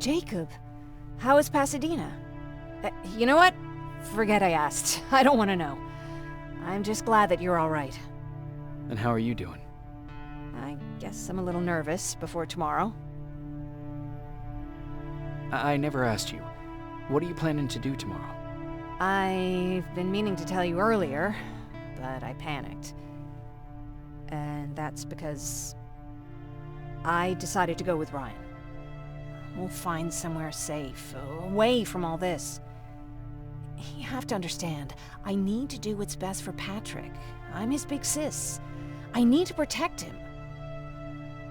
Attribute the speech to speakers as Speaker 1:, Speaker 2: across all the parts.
Speaker 1: Jacob, how is Pasadena? You know what? Forget I asked. I don't want to know. I'm just glad that you're all right.
Speaker 2: And how are you doing?
Speaker 1: I guess I'm a little nervous before tomorrow.
Speaker 2: I never asked you. What are you planning to do tomorrow?
Speaker 1: I've been meaning to tell you earlier, but I panicked. And that's because I decided to go with Ryan. We'll find somewhere safe, away from all this. You have to understand, I need to do what's best for Patrick. I'm his big sis. I need to protect him.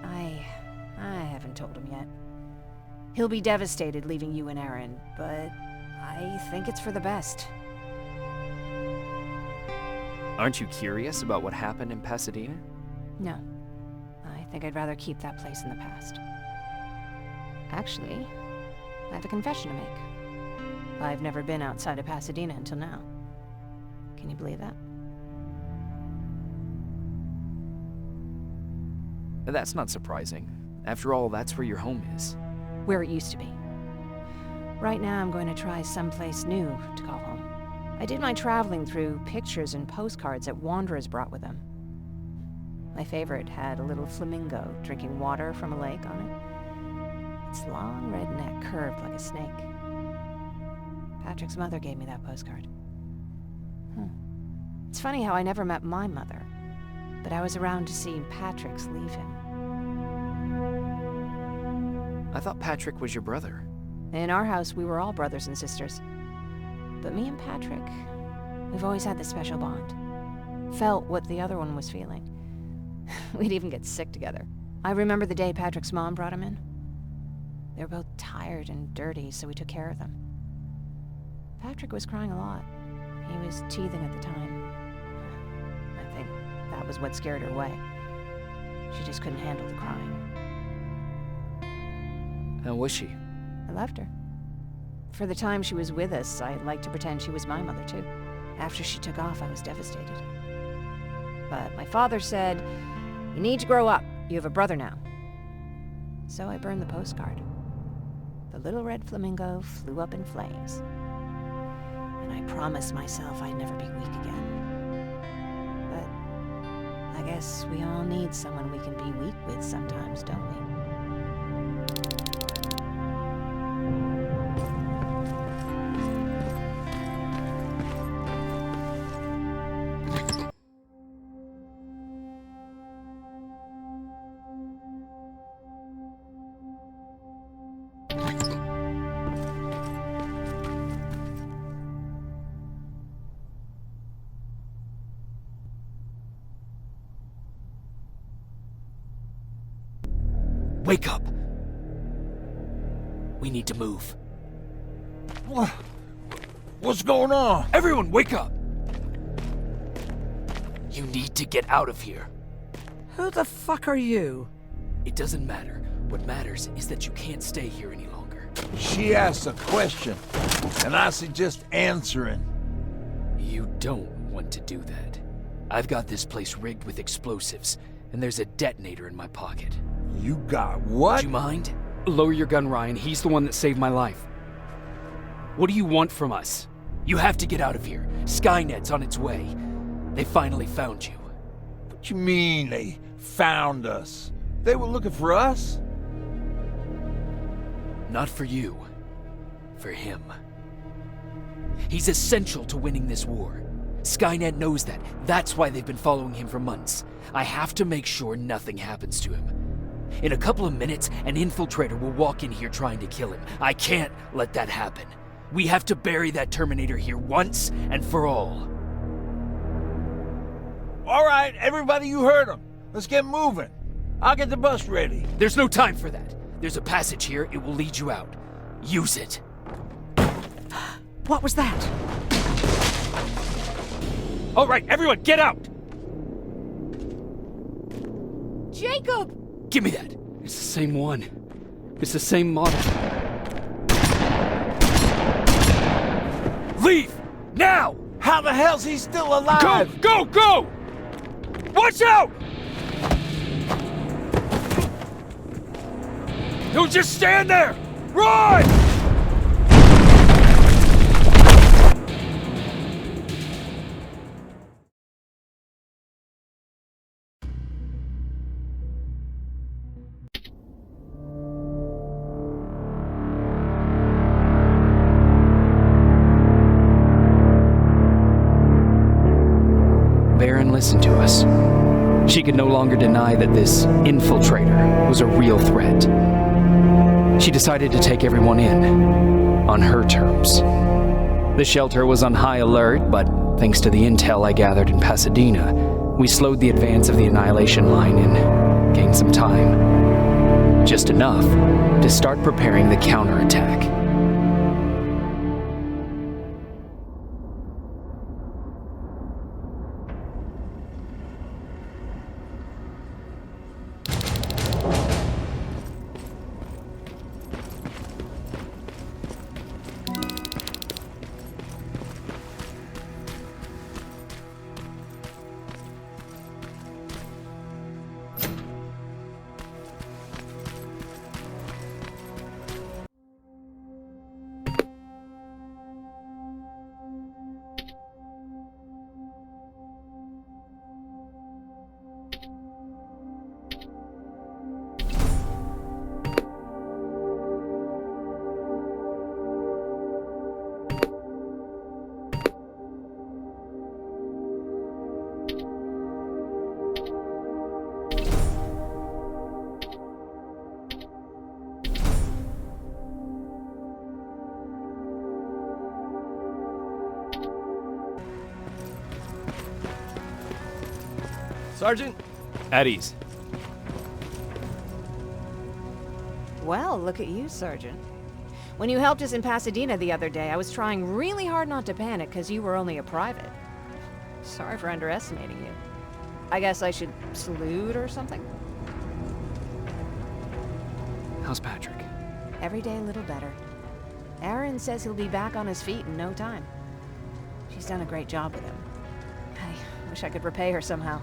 Speaker 1: I haven't told him yet. He'll be devastated leaving you and Aaron, but I think it's for the best.
Speaker 2: Aren't you curious about what happened in Pasadena?
Speaker 1: No. I think I'd rather keep that place in the past. Actually, I have a confession to make. I've never been outside of Pasadena until now. Can you believe that?
Speaker 2: That's not surprising. After all, that's where your home is.
Speaker 1: Where it used to be. Right now, I'm going to try someplace new to call home. I did my traveling through pictures and postcards that wanderers brought with them. My favorite had a little flamingo drinking water from a lake on it. Its long red neck curved like a snake. Patrick's mother gave me that postcard. It's funny how I never met my mother, but I was around to see Patrick's leave him.
Speaker 2: I thought Patrick was your brother.
Speaker 1: In our house, we were all brothers and sisters. But me and Patrick, we've always had this special bond. Felt what the other one was feeling. We'd even get sick together. I remember the day Patrick's mom brought him in. They were both tired and dirty, so we took care of them. Patrick was crying a lot. He was teething at the time. I think that was what scared her away. She just couldn't handle the crying.
Speaker 2: How was she?
Speaker 1: I loved her. For the time she was with us, I liked to pretend she was my mother, too. After she took off, I was devastated. But my father said, "You need to grow up. You have a brother now." So I burned the postcard. The little red flamingo flew up in flames. And I promised myself I'd never be weak again. But I guess we all need someone we can be weak with sometimes, don't we?
Speaker 2: Wake up! We need to move.
Speaker 3: What's going on?
Speaker 2: Everyone, wake up! You need to get out of here.
Speaker 3: Who the fuck are you?
Speaker 2: It doesn't matter. What matters is that you can't stay here any longer.
Speaker 3: She asked a question, and I suggest answering.
Speaker 2: You don't want to do that. I've got this place rigged with explosives, and there's a detonator in my pocket.
Speaker 3: You got what?
Speaker 2: Do you mind? Lower your gun, Ryan. He's the one that saved my life. What do you want from us? You have to get out of here. Skynet's on its way. They finally found you.
Speaker 3: What you mean they found us? They were looking for us?
Speaker 2: Not for you. For him. He's essential to winning this war. Skynet knows that. That's why they've been following him for months. I have to make sure nothing happens to him. In a couple of minutes, an infiltrator will walk in here trying to kill him. I can't let that happen. We have to bury that Terminator here once and for all.
Speaker 3: All right, everybody, you heard him. Let's get moving. I'll get the bus ready.
Speaker 2: There's no time for that. There's a passage here. It will lead you out. Use it.
Speaker 1: What was that?
Speaker 2: All right, everyone, get out!
Speaker 1: Jacob!
Speaker 2: Give me that. It's the same one. It's the same model. Leave! Now!
Speaker 3: How the hell's he still alive?
Speaker 2: Go! Go! Go! Watch out! Don't just stand there!
Speaker 3: Run!
Speaker 2: Baron listened to us. She could no longer deny that this infiltrator was a real threat. She decided to take everyone in, on her terms. The shelter was on high alert, but thanks to the intel I gathered in Pasadena, we slowed the advance of the Annihilation Line and gained some time. Just enough to start preparing the counterattack.
Speaker 4: Sergeant?
Speaker 2: At ease.
Speaker 1: Well, look at you, Sergeant. When you helped us in Pasadena the other day, I was trying really hard not to panic because you were only a private. Sorry for underestimating you. I guess I should salute or something?
Speaker 2: How's Patrick?
Speaker 1: Every day a little better. Aaron says he'll be back on his feet in no time. She's done a great job with him. I wish I could repay her somehow.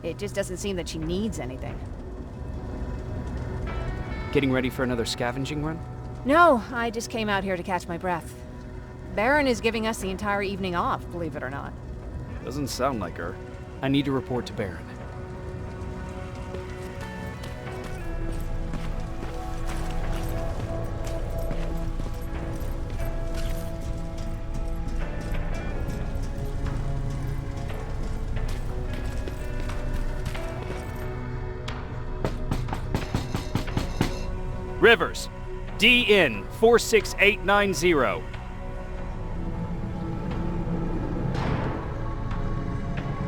Speaker 1: It just doesn't seem that she needs anything.
Speaker 2: Getting ready for another scavenging run?
Speaker 1: No, I just came out here to catch my breath. Baron is giving us the entire evening off, believe it or not.
Speaker 2: Doesn't sound like her. I need to report to Baron.
Speaker 5: Rivers, DN 46890.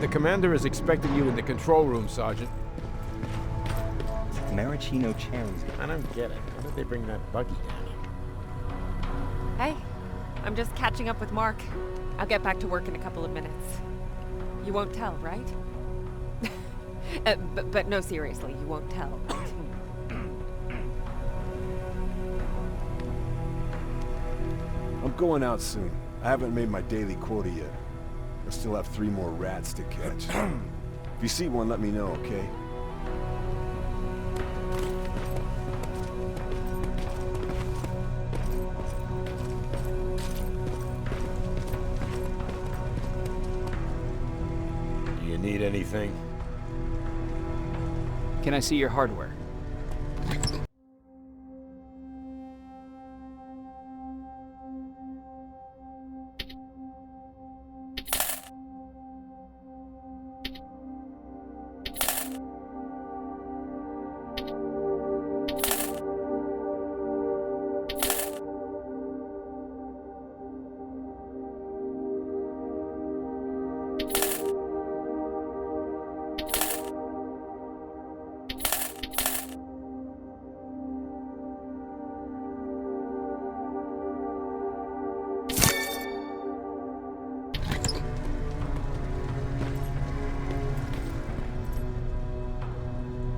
Speaker 4: The commander is expecting you in the control room, Sergeant.
Speaker 6: Maraschino cherries.
Speaker 7: I don't get it. Why did they bring that buggy down here?
Speaker 8: Hey, I'm just catching up with Mark. I'll get back to work in a couple of minutes. You won't tell, right? But no, seriously, you won't tell, right?
Speaker 9: I'm going out soon. I haven't made my daily quota yet. I still have 3 more rats to catch. If you see one, let me know, okay?
Speaker 7: Do you need anything?
Speaker 2: Can I see your hardware?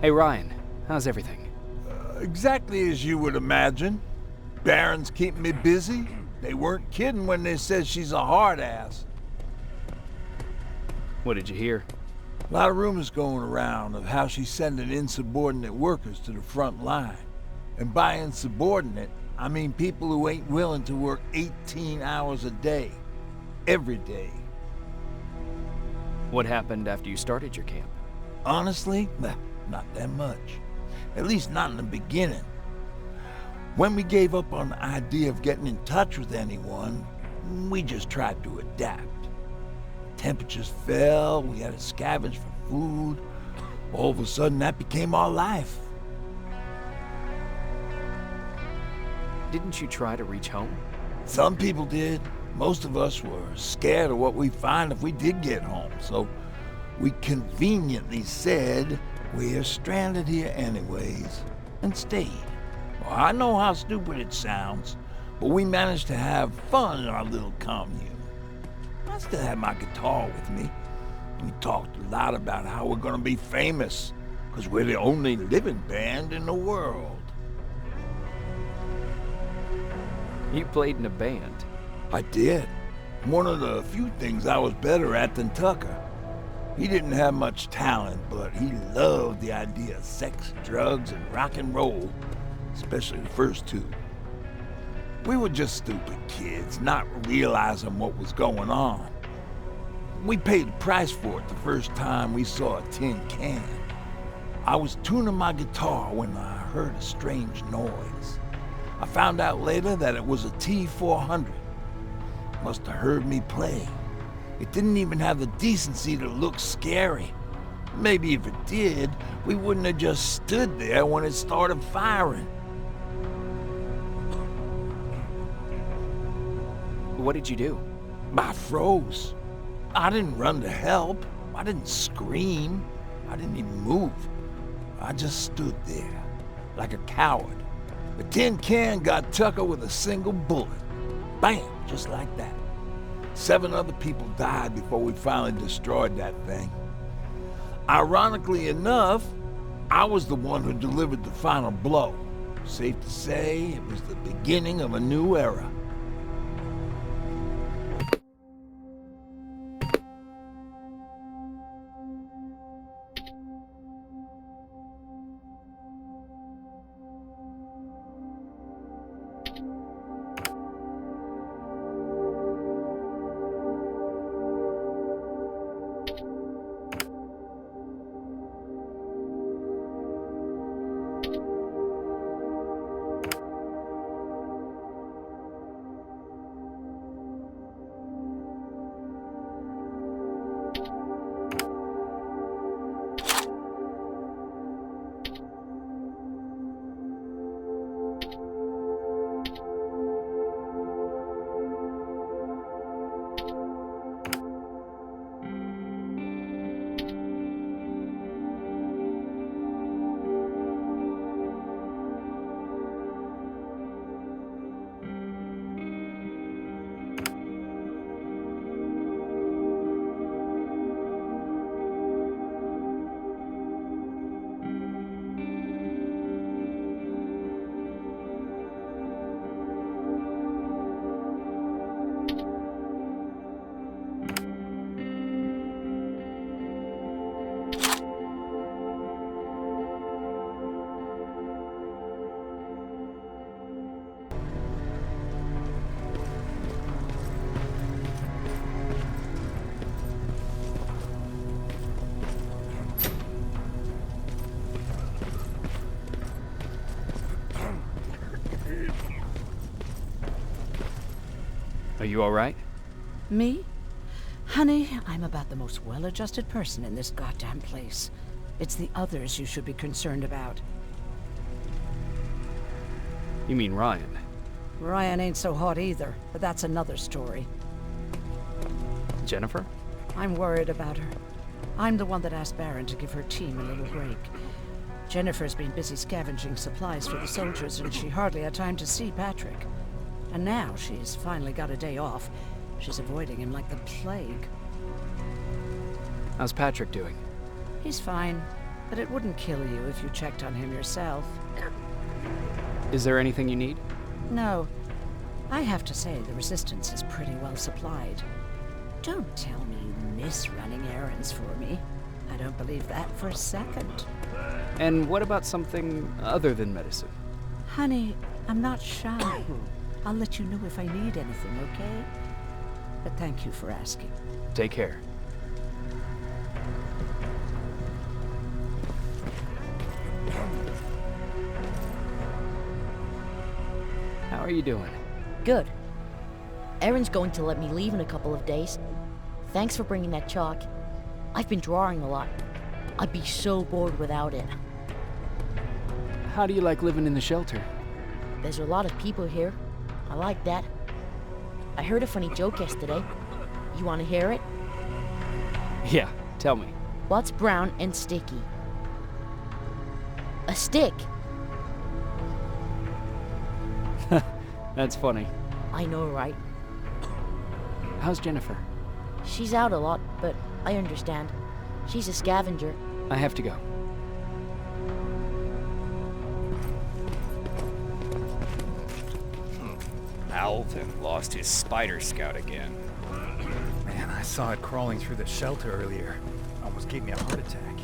Speaker 2: Hey Ryan, how's everything?
Speaker 3: Exactly as you would imagine. Baron's keeping me busy. They weren't kidding when they said she's a hard ass.
Speaker 2: What did you hear?
Speaker 3: A lot of rumors going around of how she's sending insubordinate workers to the front line. And by insubordinate, I mean people who ain't willing to work 18 hours a day. Every day.
Speaker 2: What happened after you started your camp?
Speaker 3: Honestly, not that much. At least not in the beginning. When we gave up on the idea of getting in touch with anyone, we just tried to adapt. Temperatures fell, we had to scavenge for food. All of a sudden, that became our life.
Speaker 2: Didn't you try to reach home?
Speaker 3: Some people did. Most of us were scared of what we'd find if we did get home, so we conveniently said, we're stranded here anyways, and stayed. Well, I know how stupid it sounds, but we managed to have fun in our little commune. I still had my guitar with me. We talked a lot about how we're gonna be famous, because we're the only living band in the world.
Speaker 2: You played in a band.
Speaker 3: I did. One of the few things I was better at than Tucker. He didn't have much talent, but he loved the idea of sex, drugs, and rock and roll, especially the first two. We were just stupid kids, not realizing what was going on. We paid the price for it the first time we saw a tin can. I was tuning my guitar when I heard a strange noise. I found out later that it was a T-400. Must have heard me play. It didn't even have the decency to look scary. Maybe if it did, we wouldn't have just stood there when it started firing.
Speaker 2: What did you do?
Speaker 3: I froze. I didn't run to help. I didn't scream. I didn't even move. I just stood there, like a coward. The tin can got Tucker with a single bullet. Bam! Just like that. 7 other people died before we finally destroyed that thing. Ironically enough, I was the one who delivered the final blow. Safe to say, it was the beginning of a new era.
Speaker 2: Are you all right?
Speaker 1: Me? Honey, I'm about the most well-adjusted person in this goddamn place. It's the others you should be concerned about.
Speaker 2: You mean Ryan?
Speaker 1: Ryan ain't so hot either, but that's another story.
Speaker 2: Jennifer?
Speaker 1: I'm worried about her. I'm the one that asked Baron to give her team a little break. Jennifer's been busy scavenging supplies for the soldiers, and she hardly had time to see Patrick. And now she's finally got a day off. She's avoiding him like the plague.
Speaker 2: How's Patrick doing?
Speaker 1: He's fine, but it wouldn't kill you if you checked on him yourself.
Speaker 2: Is there anything you need?
Speaker 1: No. I have to say the Resistance is pretty well supplied. Don't tell me you miss running errands for me. I don't believe that for a second.
Speaker 2: And what about something other than medicine?
Speaker 6: Honey, I'm not shy. I'll let you know if I need anything, okay? But thank you for asking.
Speaker 2: Take care. How are you doing?
Speaker 10: Good. Erin's going to let me leave in a couple of days. Thanks for bringing that chalk. I've been drawing a lot. I'd be so bored without it.
Speaker 2: How do you like living in the shelter?
Speaker 10: There's a lot of people here. I like that. I heard a funny joke yesterday. You want to hear it?
Speaker 2: Yeah, tell me.
Speaker 10: What's brown and sticky? A stick!
Speaker 2: That's funny.
Speaker 10: I know, right?
Speaker 2: How's Jennifer?
Speaker 10: She's out a lot, but I understand. She's a scavenger.
Speaker 2: I have to go.
Speaker 5: Alvin lost his spider scout again.
Speaker 11: Man, I saw it crawling through the shelter earlier. Almost gave me a heart attack.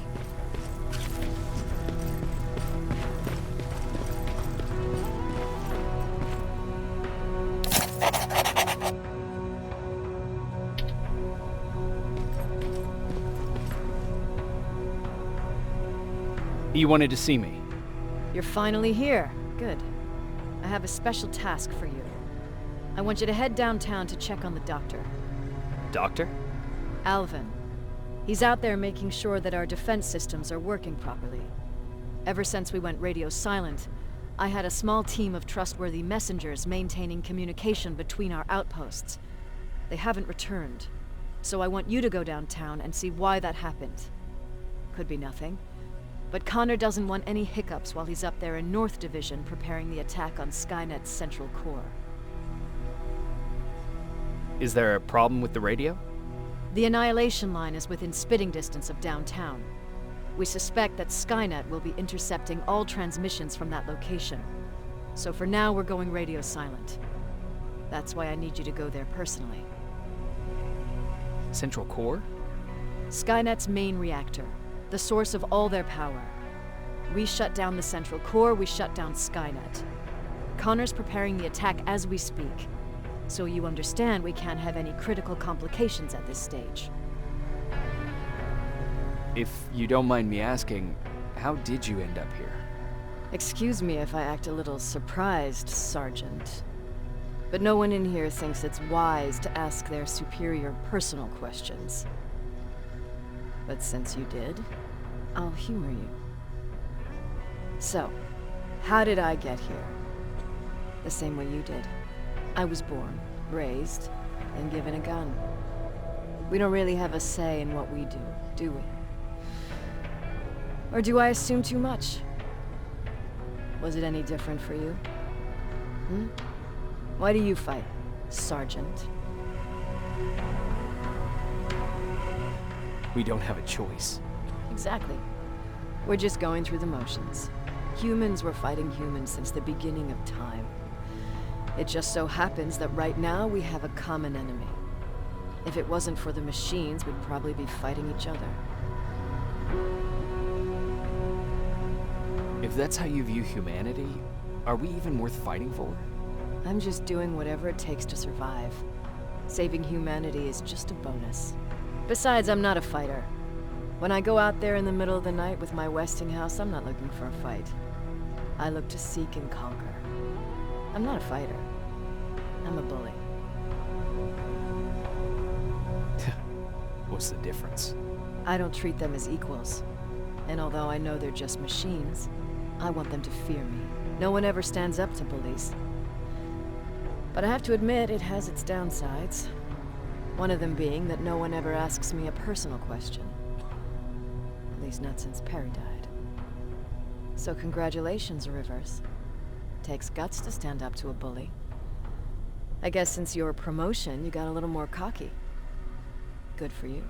Speaker 2: You wanted to see me?
Speaker 1: You're finally here. Good. I have a special task for you. I want you to head downtown to check on the doctor.
Speaker 5: Doctor?
Speaker 1: Alvin. He's out there making sure that our defense systems are working properly. Ever since we went radio silent, I had a small team of trustworthy messengers maintaining communication between our outposts. They haven't returned, so I want you to go downtown and see why that happened. Could be nothing, but Connor doesn't want any hiccups while he's up there in North Division preparing the attack on Skynet's central core.
Speaker 2: Is there a problem with the radio?
Speaker 1: The Annihilation Line is within spitting distance of downtown. We suspect that Skynet will be intercepting all transmissions from that location. So for now, we're going radio silent. That's why I need you to go there personally.
Speaker 2: Central core?
Speaker 1: Skynet's main reactor, the source of all their power. We shut down the central core, we shut down Skynet. Connor's preparing the attack as we speak. So you understand we can't have any critical complications at this stage.
Speaker 2: If you don't mind me asking, how did you end up here?
Speaker 1: Excuse me if I act a little surprised, Sergeant. But no one in here thinks it's wise to ask their superior personal questions. But since you did, I'll humor you. So, how did I get here? The same way you did. I was born, raised, and given a gun. We don't really have a say in what we do we? Or do I assume too much? Was it any different for you? Why do you fight, Sergeant?
Speaker 2: We don't have a choice.
Speaker 1: Exactly. We're just going through the motions. Humans were fighting humans since the beginning of time. It just so happens that right now we have a common enemy. If it wasn't for the machines, we'd probably be fighting each other.
Speaker 2: If that's how you view humanity, are we even worth fighting for?
Speaker 1: I'm just doing whatever it takes to survive. Saving humanity is just a bonus. Besides, I'm not a fighter. When I go out there in the middle of the night with my Westinghouse, I'm not looking for a fight. I look to seek and conquer. I'm not a fighter. I'm a bully.
Speaker 2: What's the difference?
Speaker 1: I don't treat them as equals. And although I know they're just machines, I want them to fear me. No one ever stands up to bullies. But I have to admit, it has its downsides. One of them being that no one ever asks me a personal question. At least not since Perry died. So congratulations, Rivers. Takes guts to stand up to a bully. I guess since your promotion, you got a little more cocky. Good for you.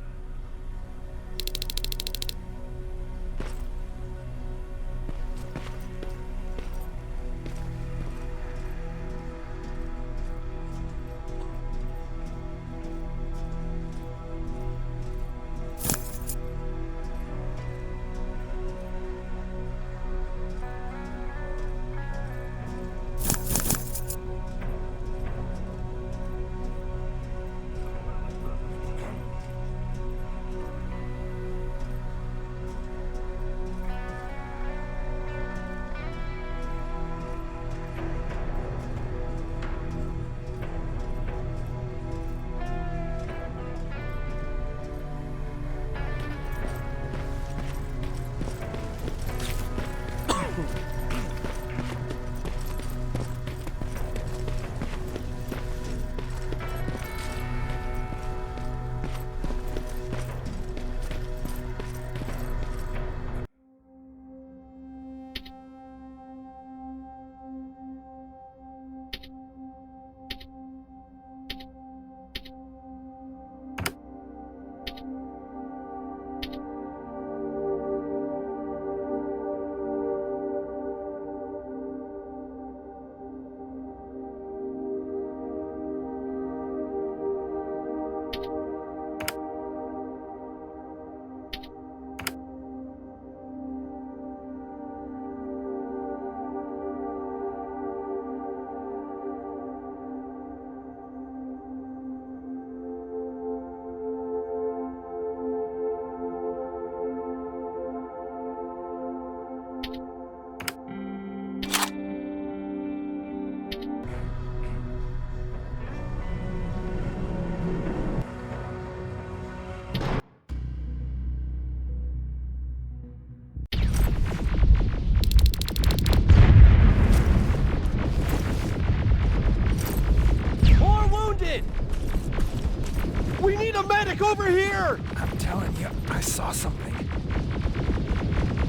Speaker 4: We need a medic over here!
Speaker 11: I'm telling you, I saw something.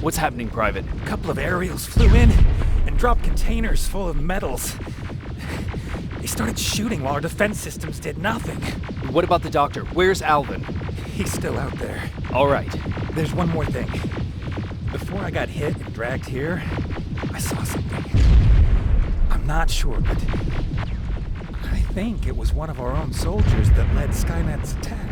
Speaker 2: What's happening, Private?
Speaker 11: A couple of aerials flew in and dropped containers full of metals. They started shooting while our defense systems did nothing.
Speaker 2: What about the doctor? Where's Alvin?
Speaker 11: He's still out there.
Speaker 2: All right.
Speaker 11: There's one more thing. Before I got hit and dragged here, I saw something. I'm not sure, but I think it was one of our own soldiers that led Skynet's attack.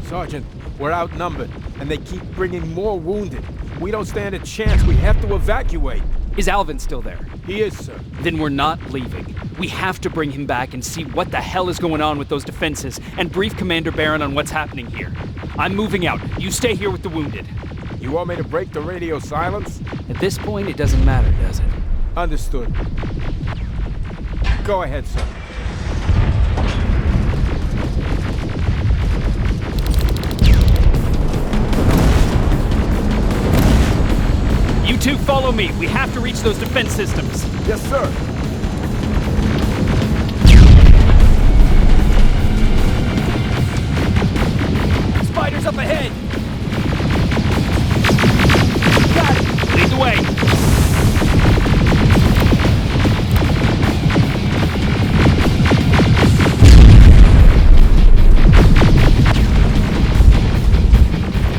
Speaker 4: Sergeant, we're outnumbered, and they keep bringing more wounded. We don't stand a chance. We have to evacuate.
Speaker 2: Is Alvin still there?
Speaker 4: He is, sir.
Speaker 2: Then we're not leaving. We have to bring him back and see what the hell is going on with those defenses and brief Commander Barron on what's happening here. I'm moving out. You stay here with the wounded.
Speaker 4: You want me to break the radio silence?
Speaker 2: At this point, it doesn't matter, does it?
Speaker 4: Understood. Go ahead, sir.
Speaker 2: You two follow me. We have to reach those defense systems.
Speaker 9: Yes, sir.
Speaker 2: Spiders up ahead. Got it. Lead the way.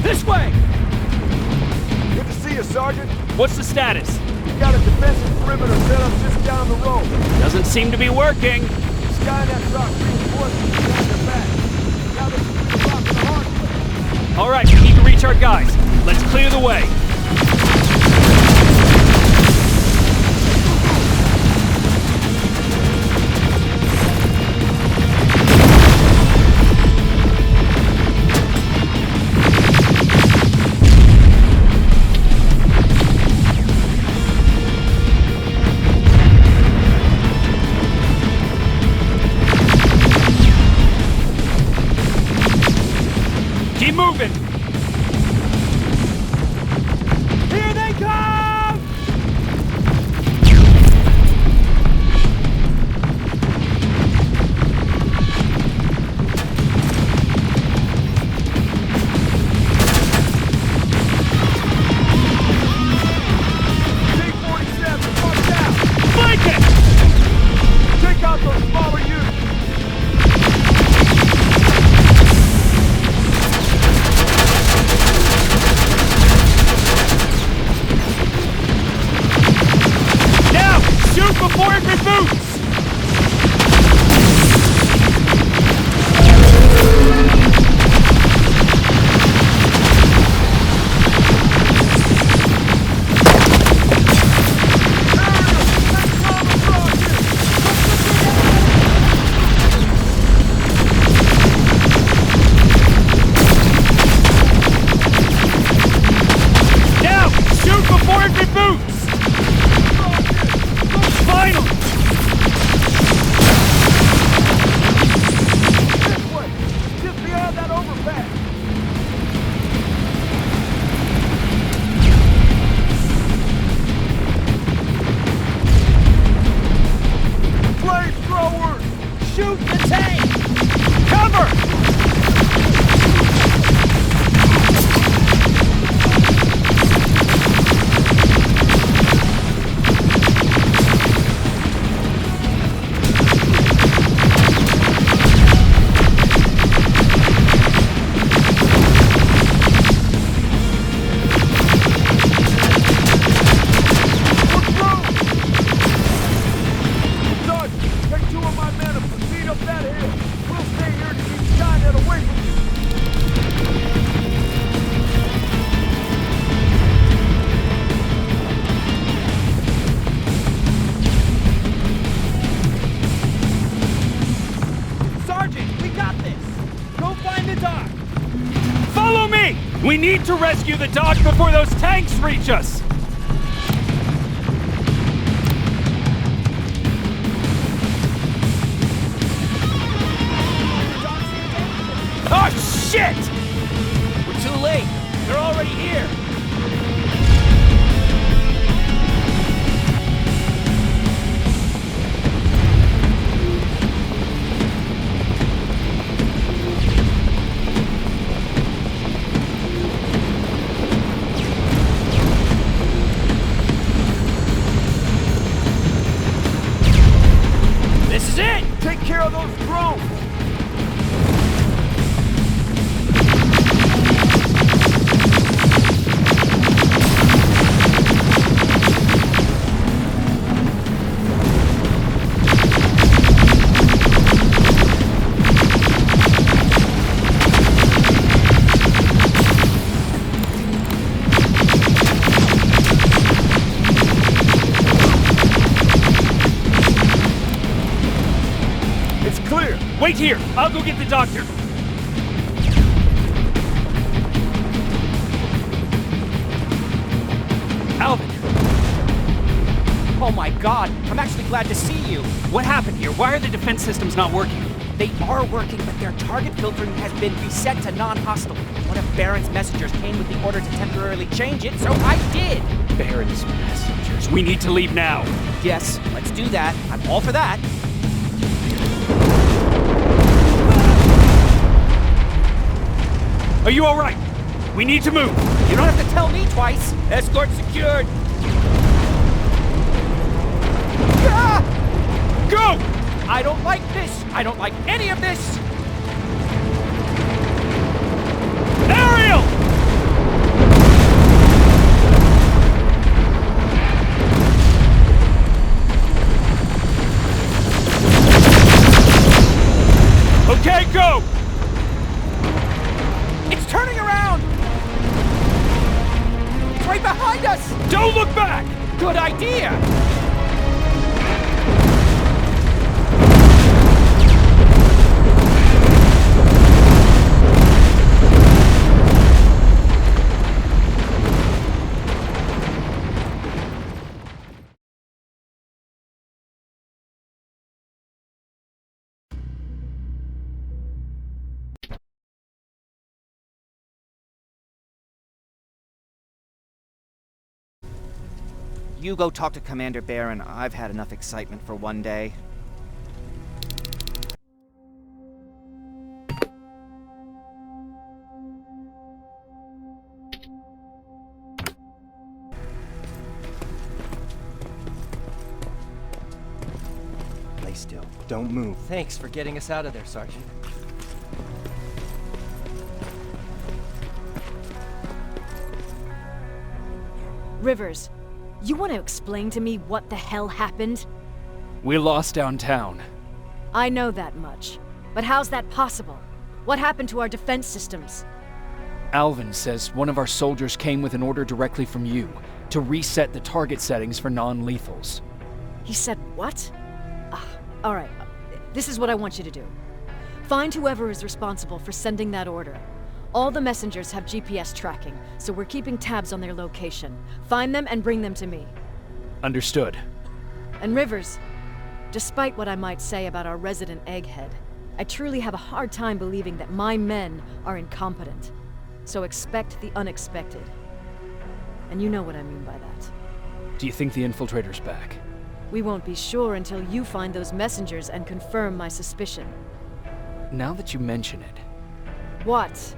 Speaker 2: This way.
Speaker 9: Good to see you, Sergeant.
Speaker 2: What's the status?
Speaker 9: We've got a defensive perimeter set up just down the road.
Speaker 2: Doesn't seem to be working.
Speaker 9: Skynet dropped reinforcements behind their back. Now they can the rock in the hard place.
Speaker 2: All right, we need to reach our guys. Let's clear the way. Keep moving!
Speaker 4: Here they come!
Speaker 9: T-47, watch out!
Speaker 2: Flank it!
Speaker 9: Take out those smaller units!
Speaker 2: Now! Shoot before it reboots! Now! Shoot before it reboots! Final!
Speaker 9: This way! Get
Speaker 11: the dock! Follow me! We need to rescue the dock before those tanks reach us! Oh, shit!
Speaker 2: We're too late. They're already here.
Speaker 11: This is it!
Speaker 3: Take care of those drones!
Speaker 11: Wait here! I'll go get the doctor! Alvin!
Speaker 12: Oh my god, I'm actually glad to see you. What happened here? Why are the defense systems not working? They are working, but their target filtering has been reset to non-hostile. One of Baron's messengers came with the order to temporarily change it, so I did!
Speaker 11: Baron's messengers. We need to leave now.
Speaker 12: Yes, let's do that. I'm all for that.
Speaker 11: Are you alright? We need to move.
Speaker 12: You don't have to tell me twice.
Speaker 11: Escort secured.
Speaker 12: Ah!
Speaker 11: Go!
Speaker 12: I don't like this. I don't like any of this.
Speaker 11: Ariel! Okay, go!
Speaker 12: It's turning around! It's right behind us!
Speaker 11: Don't look back!
Speaker 12: Good idea! You go talk to Commander Baron. I've had enough excitement for one day.
Speaker 13: Lay still. Don't move.
Speaker 14: Thanks for getting us out of there, Sergeant.
Speaker 1: Rivers, you want to explain to me what the hell happened?
Speaker 2: We lost downtown.
Speaker 1: I know that much. But how's that possible? What happened to our defense systems?
Speaker 2: Alvin says one of our soldiers came with an order directly from you to reset the target settings for non-lethals.
Speaker 1: He said what? All right, this is what I want you to do. Find whoever is responsible for sending that order. All the messengers have GPS tracking, so we're keeping tabs on their location. Find them and bring them to me.
Speaker 2: Understood.
Speaker 1: And Rivers, despite what I might say about our resident egghead, I truly have a hard time believing that my men are incompetent. So expect the unexpected. And you know what I mean by that.
Speaker 2: Do you think the infiltrator's back?
Speaker 1: We won't be sure until you find those messengers and confirm my suspicion.
Speaker 2: Now that you mention it...
Speaker 1: What?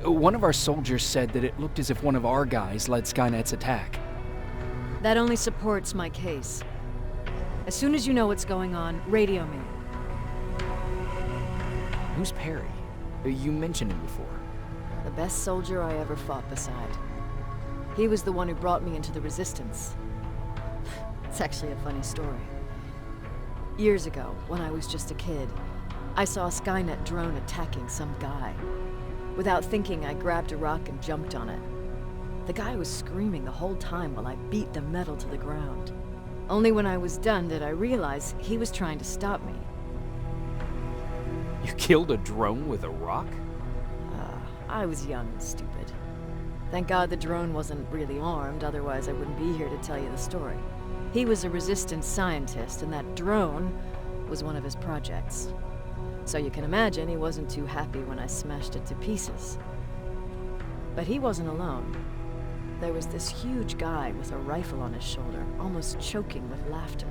Speaker 2: One of our soldiers said that it looked as if one of our guys led Skynet's attack.
Speaker 1: That only supports my case. As soon as you know what's going on, radio me.
Speaker 2: Who's Perry? You mentioned him before.
Speaker 1: The best soldier I ever fought beside. He was the one who brought me into the Resistance. It's actually a funny story. Years ago, when I was just a kid, I saw a Skynet drone attacking some guy. Without thinking, I grabbed a rock and jumped on it. The guy was screaming the whole time while I beat the metal to the ground. Only when I was done did I realize he was trying to stop me.
Speaker 2: You killed a drone with a rock?
Speaker 1: I was young and stupid. Thank God the drone wasn't really armed, otherwise I wouldn't be here to tell you the story. He was a resistance scientist, and that drone was one of his projects. So you can imagine he wasn't too happy when I smashed it to pieces. But he wasn't alone. There was this huge guy with a rifle on his shoulder, almost choking with laughter.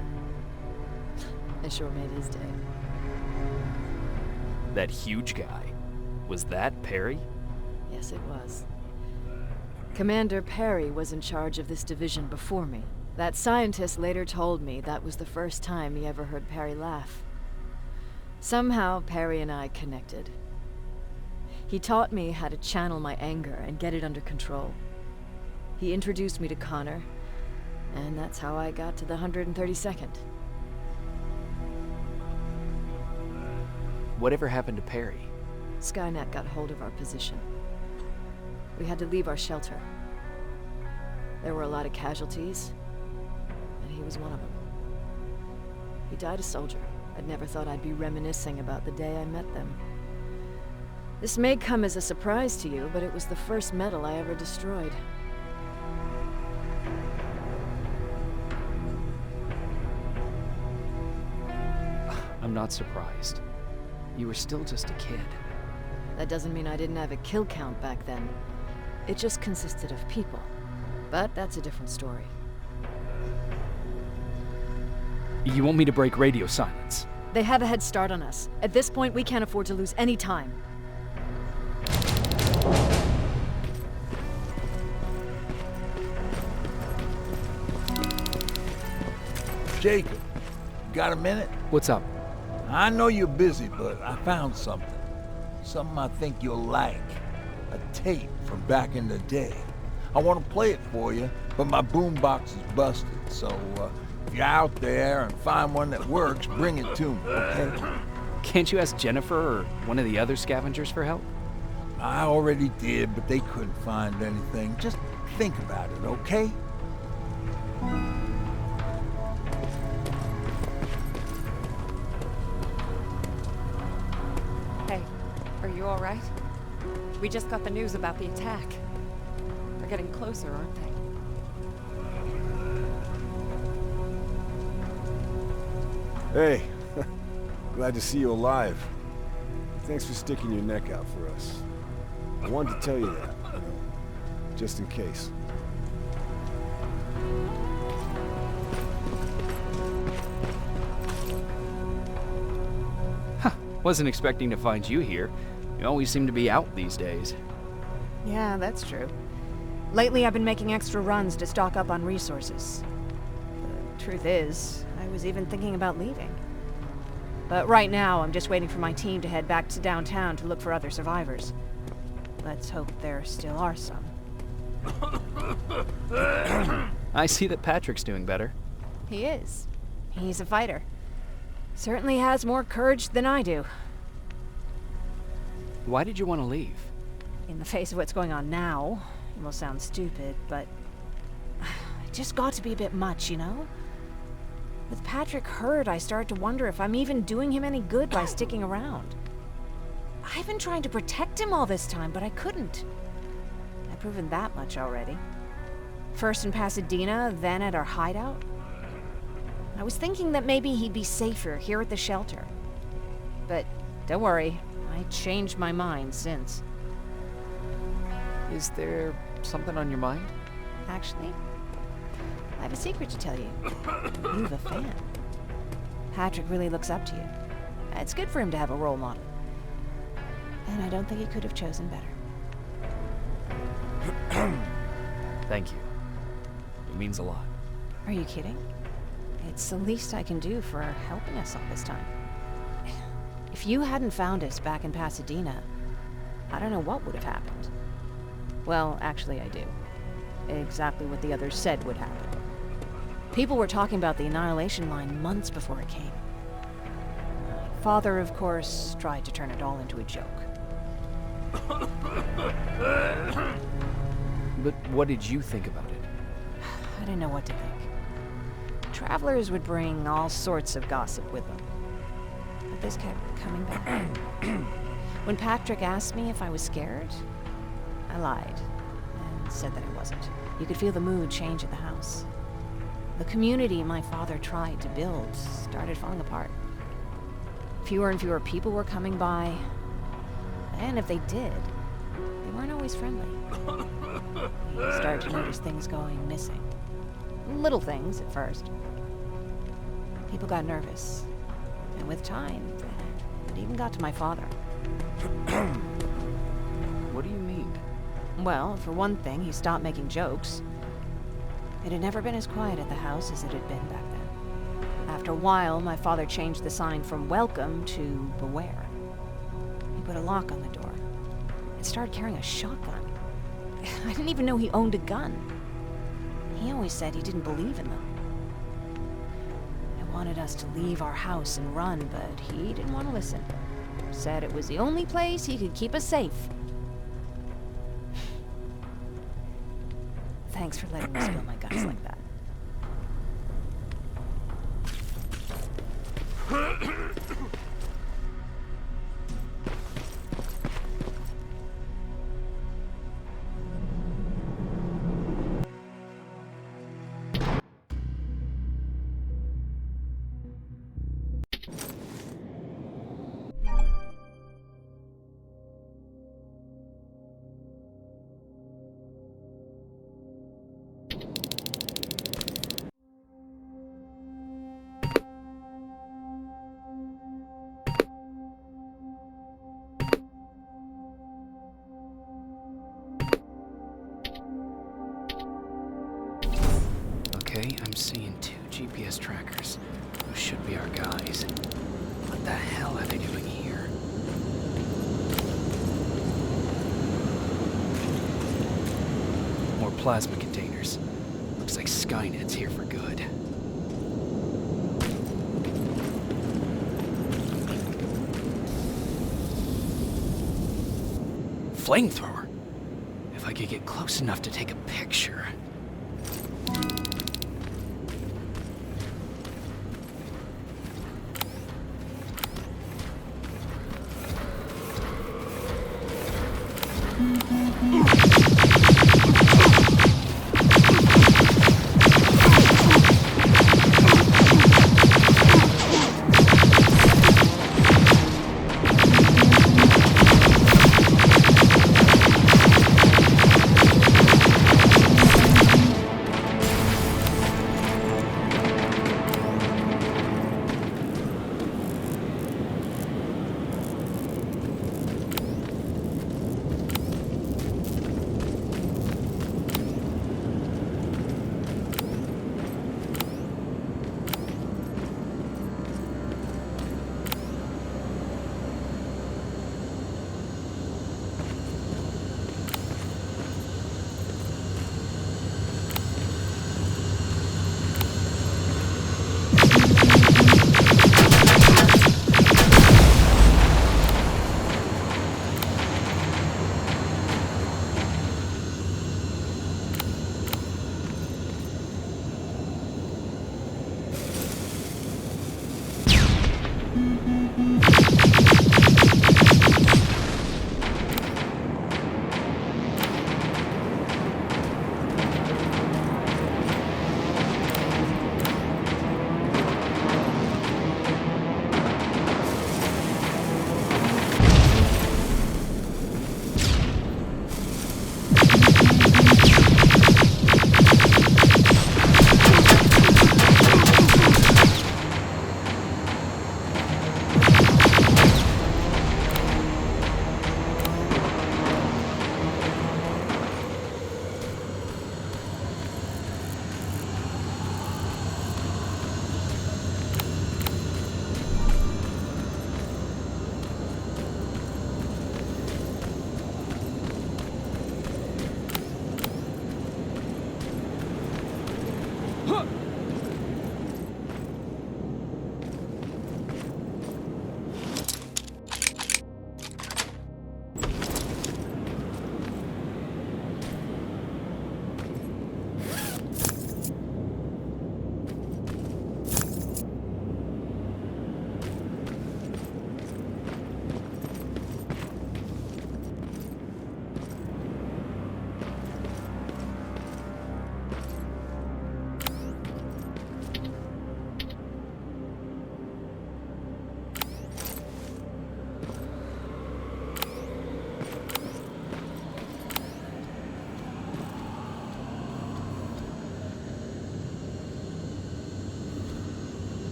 Speaker 1: I sure made his day.
Speaker 2: That huge guy. Was that Perry?
Speaker 1: Yes, it was. Commander Perry was in charge of this division before me. That scientist later told me that was the first time he ever heard Perry laugh. Somehow, Perry and I connected. He taught me how to channel my anger and get it under control. He introduced me to Connor, and that's how I got to the 132nd.
Speaker 2: Whatever happened to Perry?
Speaker 1: Skynet got hold of our position. We had to leave our shelter. There were a lot of casualties, and he was one of them. He died a soldier. I'd never thought I'd be reminiscing about the day I met them. This may come as a surprise to you, but it was the first medal I ever destroyed.
Speaker 2: I'm not surprised. You were still just a kid.
Speaker 1: That doesn't mean I didn't have a kill count back then. It just consisted of people. But that's a different story.
Speaker 2: You want me to break radio silence?
Speaker 1: They have a head start on us. At this point, we can't afford to lose any time.
Speaker 3: Jacob, got a minute?
Speaker 2: What's up?
Speaker 3: I know you're busy, but I found something. Something I think you'll like. A tape from back in the day. I want to play it for you, but my boombox is busted, so if you're out there and find one that works, bring it to me, okay?
Speaker 2: Can't you ask Jennifer or one of the other scavengers for help?
Speaker 3: I already did, but they couldn't find anything. Just think about it, okay?
Speaker 8: Hey, are you all right? We just got the news about the attack. They're getting closer, aren't they?
Speaker 9: Hey, glad to see you alive. Thanks for sticking your neck out for us. I wanted to tell you that, you know, just in case.
Speaker 2: Huh, wasn't expecting to find you here. You always seem to be out these days.
Speaker 1: Yeah, that's true. Lately, I've been making extra runs to stock up on resources. The truth is, I was even thinking about leaving. But right now, I'm just waiting for my team to head back to downtown to look for other survivors. Let's hope there still are some.
Speaker 2: I see that Patrick's doing better.
Speaker 1: He is. He's a fighter. Certainly has more courage than I do.
Speaker 2: Why did you want to leave?
Speaker 1: In the face of what's going on now, it will sound stupid, but it just got to be a bit much, you know? With Patrick hurt, I started to wonder if I'm even doing him any good by sticking around. I've been trying to protect him all this time, but I couldn't. I've proven that much already. First in Pasadena, then at our hideout. I was thinking that maybe he'd be safer here at the shelter. But don't worry, I changed my mind since.
Speaker 2: Is there something on your mind?
Speaker 1: Actually, I have a secret to tell you. You have a fan. Patrick really looks up to you. It's good for him to have a role model. And I don't think he could have chosen better.
Speaker 2: Thank you. It means a lot.
Speaker 1: Are you kidding? It's the least I can do for helping us all this time. If you hadn't found us back in Pasadena, I don't know what would have happened. Well, actually I do. Exactly what the others said would happen. People were talking about the Annihilation Line months before it came. My father, of course, tried to turn it all into a joke.
Speaker 2: But what did you think about it?
Speaker 1: I didn't know what to think. Travelers would bring all sorts of gossip with them. But this kept coming back. When Patrick asked me if I was scared, I lied and said that I wasn't. You could feel the mood change at the house. The community my father tried to build started falling apart. Fewer and fewer people were coming by, and if they did, they weren't always friendly. We started to notice things going missing. Little things at first. People got nervous, and with time, it even got to my father.
Speaker 2: What do you mean?
Speaker 1: Well, for one thing, he stopped making jokes. It had never been as quiet at the house as it had been back then. After a while, my father changed the sign from welcome to beware. He put a lock on the door and started carrying a shotgun. I didn't even know he owned a gun. He always said he didn't believe in them. I wanted us to leave our house and run, but he didn't want to listen. Said it was the only place he could keep us safe. Thanks for letting me spill my guts like that.
Speaker 2: Okay, I'm seeing 2 GPS trackers. Those should be our guys. What the hell are they doing here? More plasma containers. Looks like Skynet's here for good. Flamethrower? If I could get close enough to take a picture.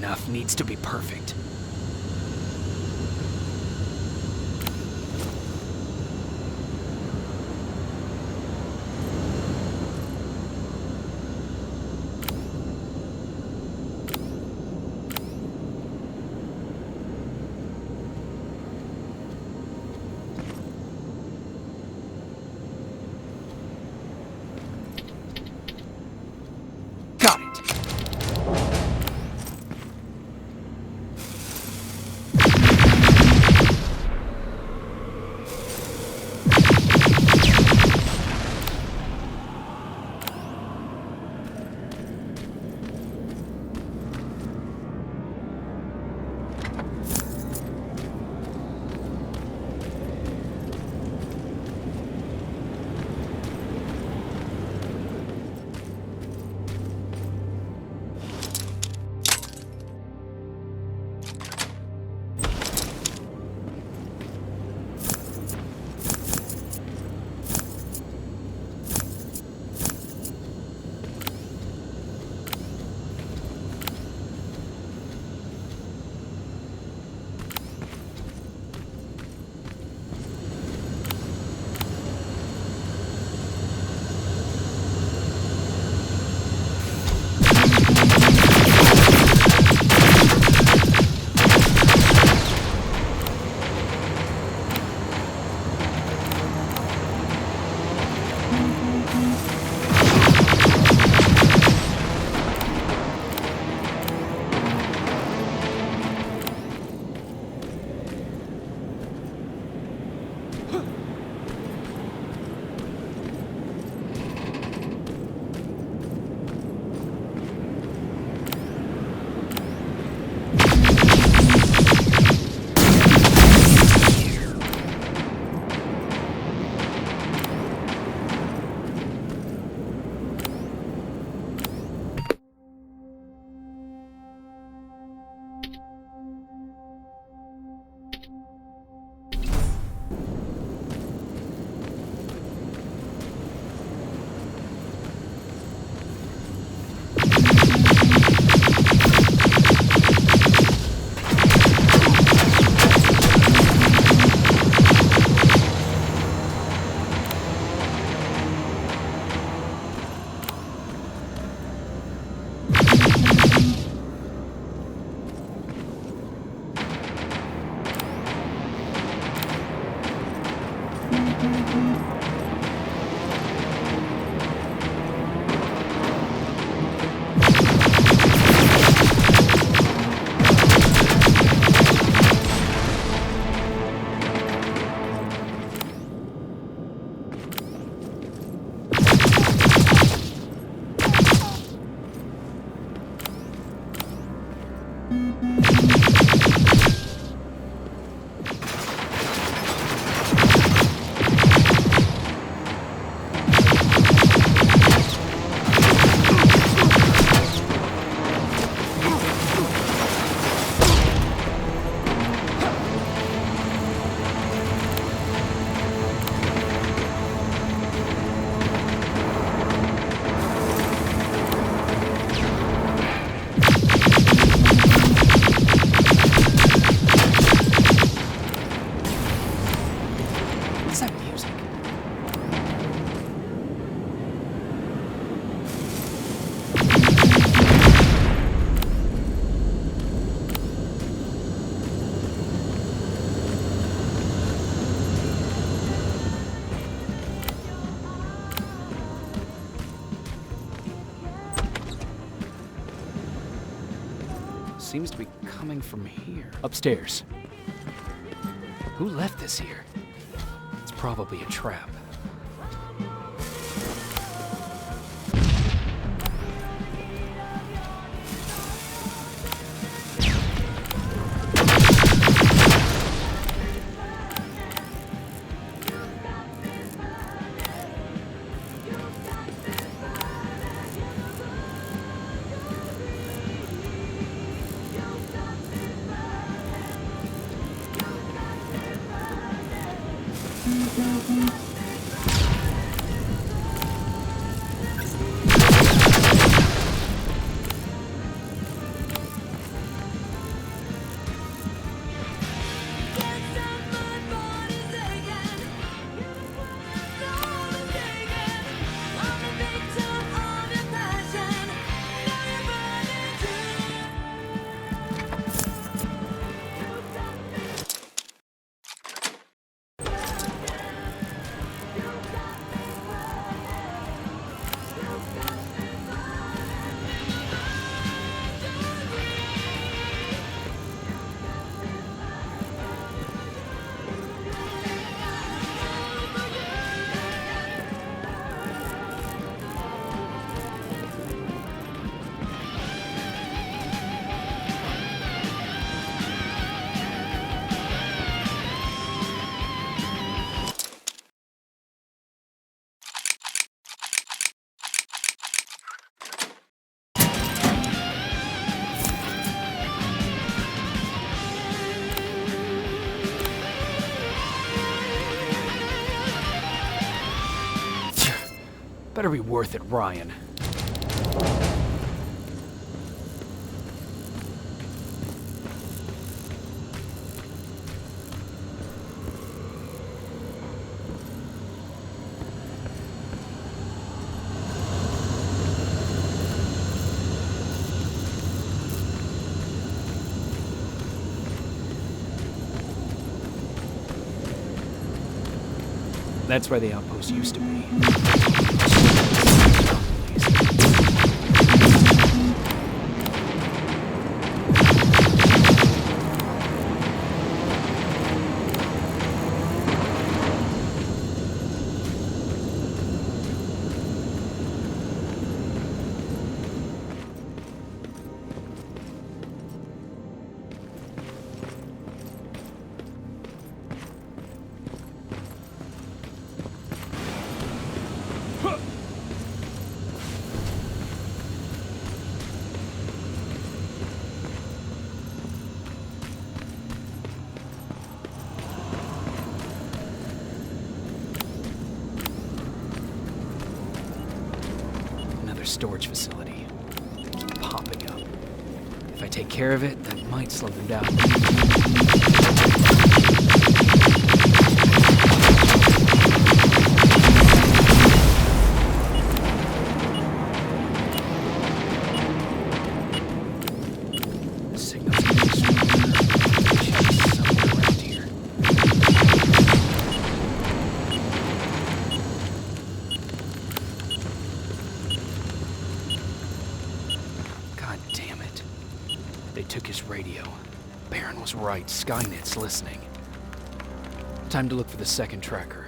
Speaker 2: enough needs to be perfect. Got it. Seems to be coming from here. Upstairs. Who left this here? It's probably a trap. Better be worth it, Ryan. That's where the outpost used to be. Storage facility. They keep popping up. If I take care of it, that might slow them down. The signal's getting stronger. It should be somewhere around here. Took his radio. Baron was right. Skynet's listening. Time to look for the second tracker.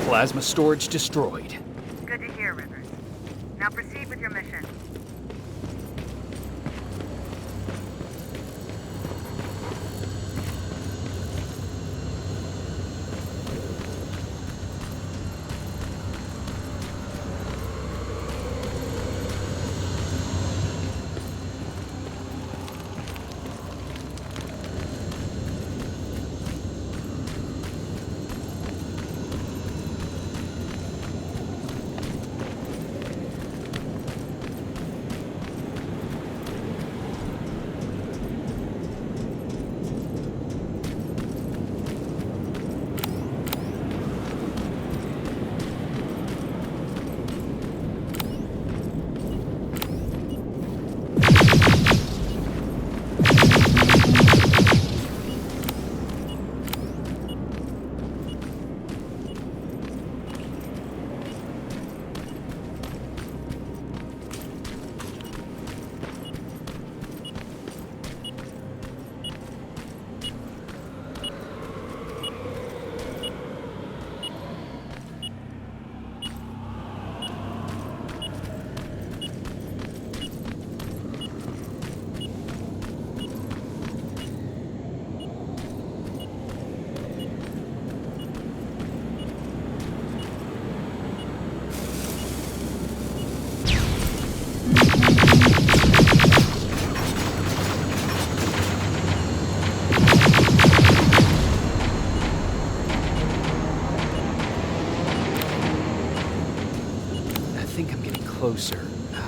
Speaker 2: Plasma storage destroyed.
Speaker 15: Good to hear, Rivers. Now proceed with your mission.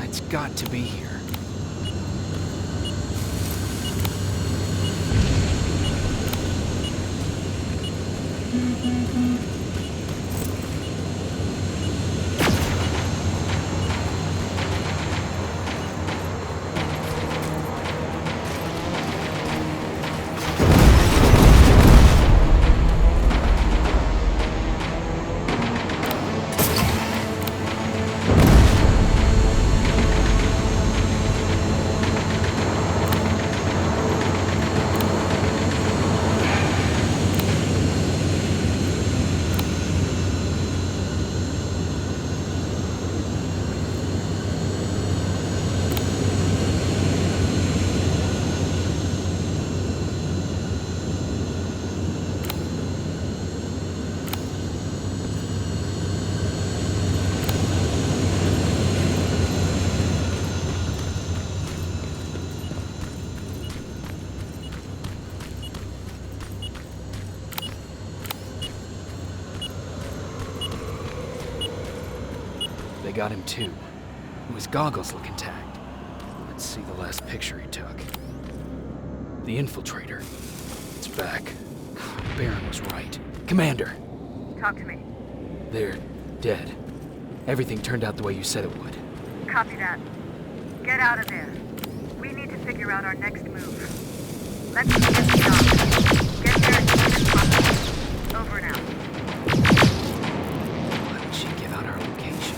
Speaker 2: It's got to be here. They got him too. His goggles look intact. Let's see the last picture he took. The infiltrator. It's back. Baron was right. Commander!
Speaker 15: Talk to me.
Speaker 2: They're dead. Everything turned out the way you said it would.
Speaker 15: Copy that. Get out of there. We need to figure out our next move. Let's get started. Get there as soon as possible. Over and out.
Speaker 2: Why did she give out our location?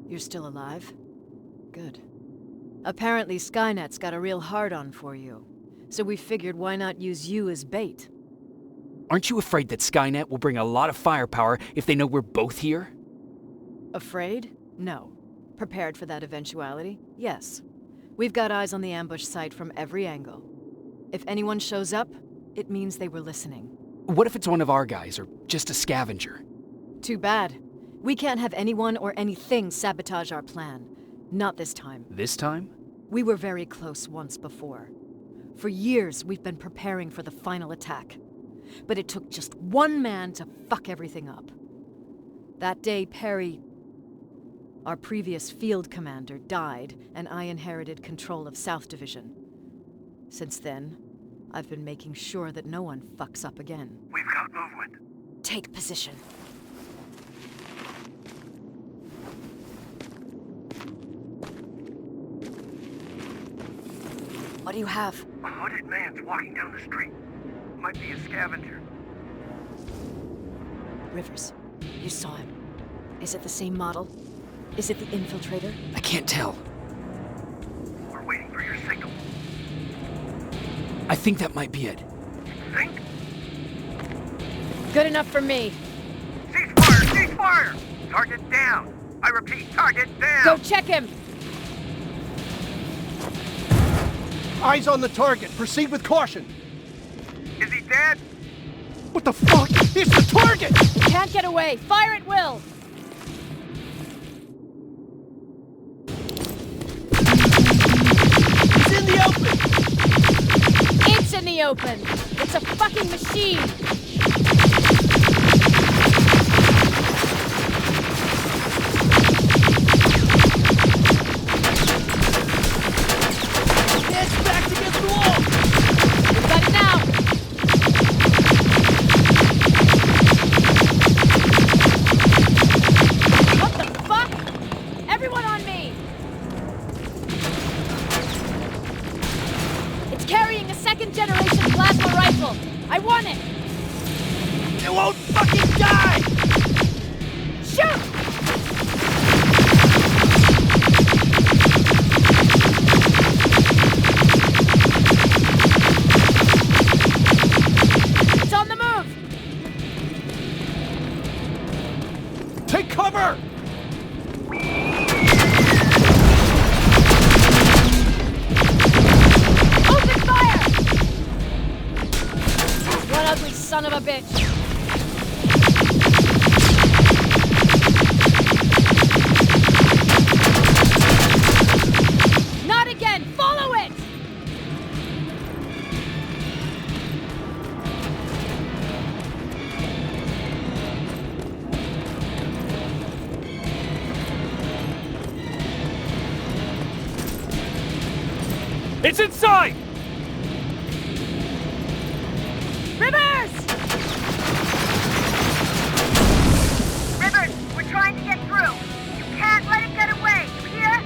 Speaker 1: You're still alive? Good. Apparently Skynet's got a real hard-on for you. So we figured why not use you as bait?
Speaker 2: Aren't you afraid that Skynet will bring a lot of firepower if they know we're both here?
Speaker 1: Afraid? No. Prepared for that eventuality? Yes. We've got eyes on the ambush site from every angle. If anyone shows up, it means they were listening.
Speaker 2: What if it's one of our guys, or just a scavenger?
Speaker 1: Too bad. We can't have anyone or anything sabotage our plan. Not this time.
Speaker 2: This time?
Speaker 1: We were very close once before. For years, we've been preparing for the final attack. But it took just one man to fuck everything up. That day, Perry, our previous field commander, died, and I inherited control of South Division. Since then, I've been making sure that no one fucks up again.
Speaker 15: We've got movement.
Speaker 1: Take position. What do you have?
Speaker 15: A hooded man's walking down the street. Might be a scavenger.
Speaker 1: Rivers, you saw him. Is it the same model? Is it the infiltrator?
Speaker 2: I can't tell.
Speaker 15: We're waiting for your signal.
Speaker 2: I think that might be it.
Speaker 15: Think?
Speaker 1: Good enough for me.
Speaker 15: Cease fire! Cease fire! Target down! I repeat, target down!
Speaker 1: Go check him!
Speaker 16: Eyes on the target. Proceed with caution.
Speaker 15: Is he dead?
Speaker 16: What the fuck? It's the target!
Speaker 1: You can't get away. Fire at will!
Speaker 16: He's in the open!
Speaker 1: It's in the open! It's a fucking machine!
Speaker 16: It's backed against the wall!
Speaker 1: We've got it now! What the fuck? Everyone on me! It's carrying a second-generation plasma rifle! I want it!
Speaker 16: You won't fucking die!
Speaker 1: Shoot! It's on the move!
Speaker 16: Take cover!
Speaker 1: Open fire! One ugly son of a bitch! Not again! Follow it!
Speaker 2: It's inside!
Speaker 1: Rivers!
Speaker 15: Rivers, we're trying to get through. You can't let it get away. You hear?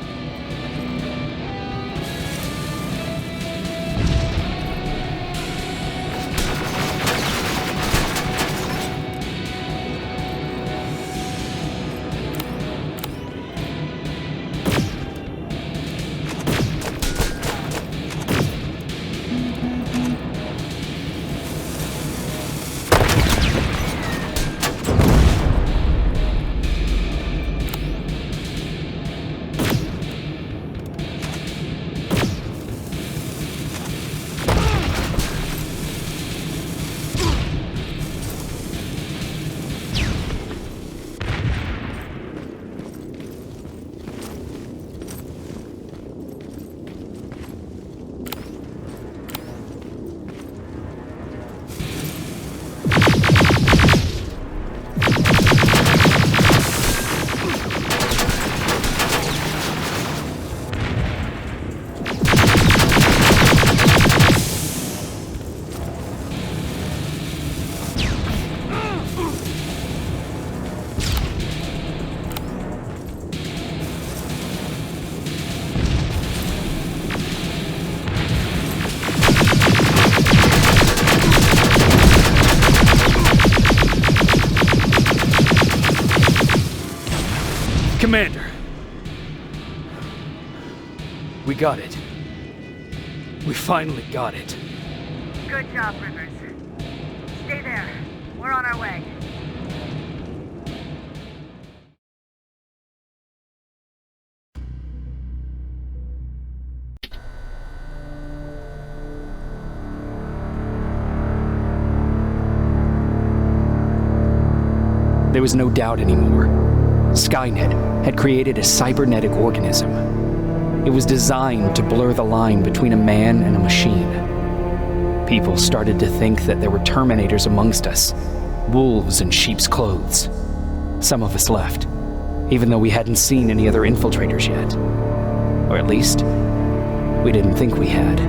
Speaker 2: Commander! We got it. We finally got it.
Speaker 15: Good job, Rivers. Stay there. We're on our way.
Speaker 2: There was no doubt anymore. Skynet had created a cybernetic organism. It was designed to blur the line between a man and a machine. People started to think that there were Terminators amongst us, wolves in sheep's clothes. Some of us left, even though we hadn't seen any other infiltrators yet. Or at least, we didn't think we had.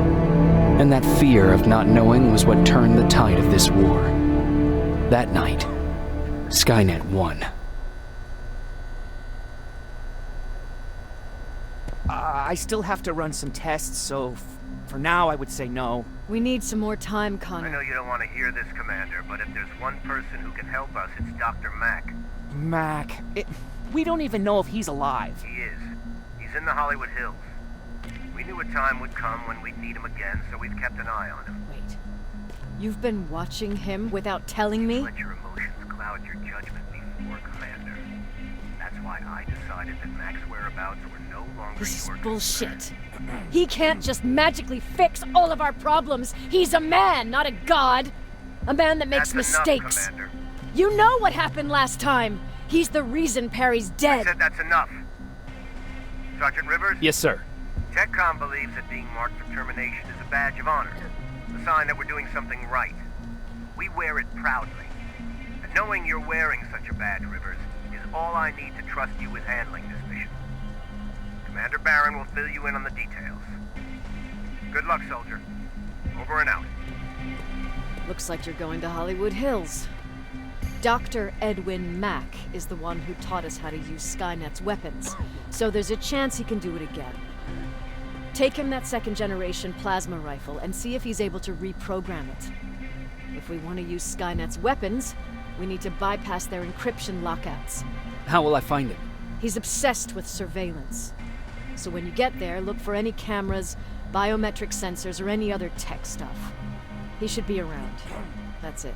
Speaker 2: And that fear of not knowing was what turned the tide of this war. That night, Skynet won.
Speaker 12: I still have to run some tests, so for now I would say no.
Speaker 1: We need some more time, Connor.
Speaker 17: I know you don't want to hear this, Commander, but if there's one person who can help us, it's Dr. Mack.
Speaker 12: Mac, we don't even know if he's alive.
Speaker 17: He is. He's in the Hollywood Hills. We knew a time would come when we'd need him again, so we've kept an eye on him.
Speaker 1: Wait. You've been watching him without telling me?
Speaker 17: Let your emotions cloud your judgment before, Commander. That's why I decided that Mack's whereabouts were no longer
Speaker 1: This is
Speaker 17: your
Speaker 1: bullshit. He can't just magically fix all of our problems. He's a man, not a god. A man that makes
Speaker 17: That's
Speaker 1: mistakes.
Speaker 17: Enough, Commander.
Speaker 1: You know what happened last time. He's the reason Perry's dead.
Speaker 17: I said that's enough. Sergeant Rivers?
Speaker 2: Yes, sir.
Speaker 17: TechCom believes that being marked for termination is a badge of honor. A sign that we're doing something right. We wear it proudly. And knowing you're wearing such a badge, Rivers, is all I need to trust you with handling this mission. Commander Barron will fill you in on the details. Good luck, soldier. Over and out.
Speaker 1: Looks like you're going to Hollywood Hills. Dr. Edwin Mack is the one who taught us how to use Skynet's weapons, so there's a chance he can do it again. Take him that second-generation plasma rifle and see if he's able to reprogram it. If we want to use Skynet's weapons, we need to bypass their encryption lockouts.
Speaker 2: How will I find him?
Speaker 1: He's obsessed with surveillance. So when you get there, look for any cameras, biometric sensors, or any other tech stuff. He should be around. That's it.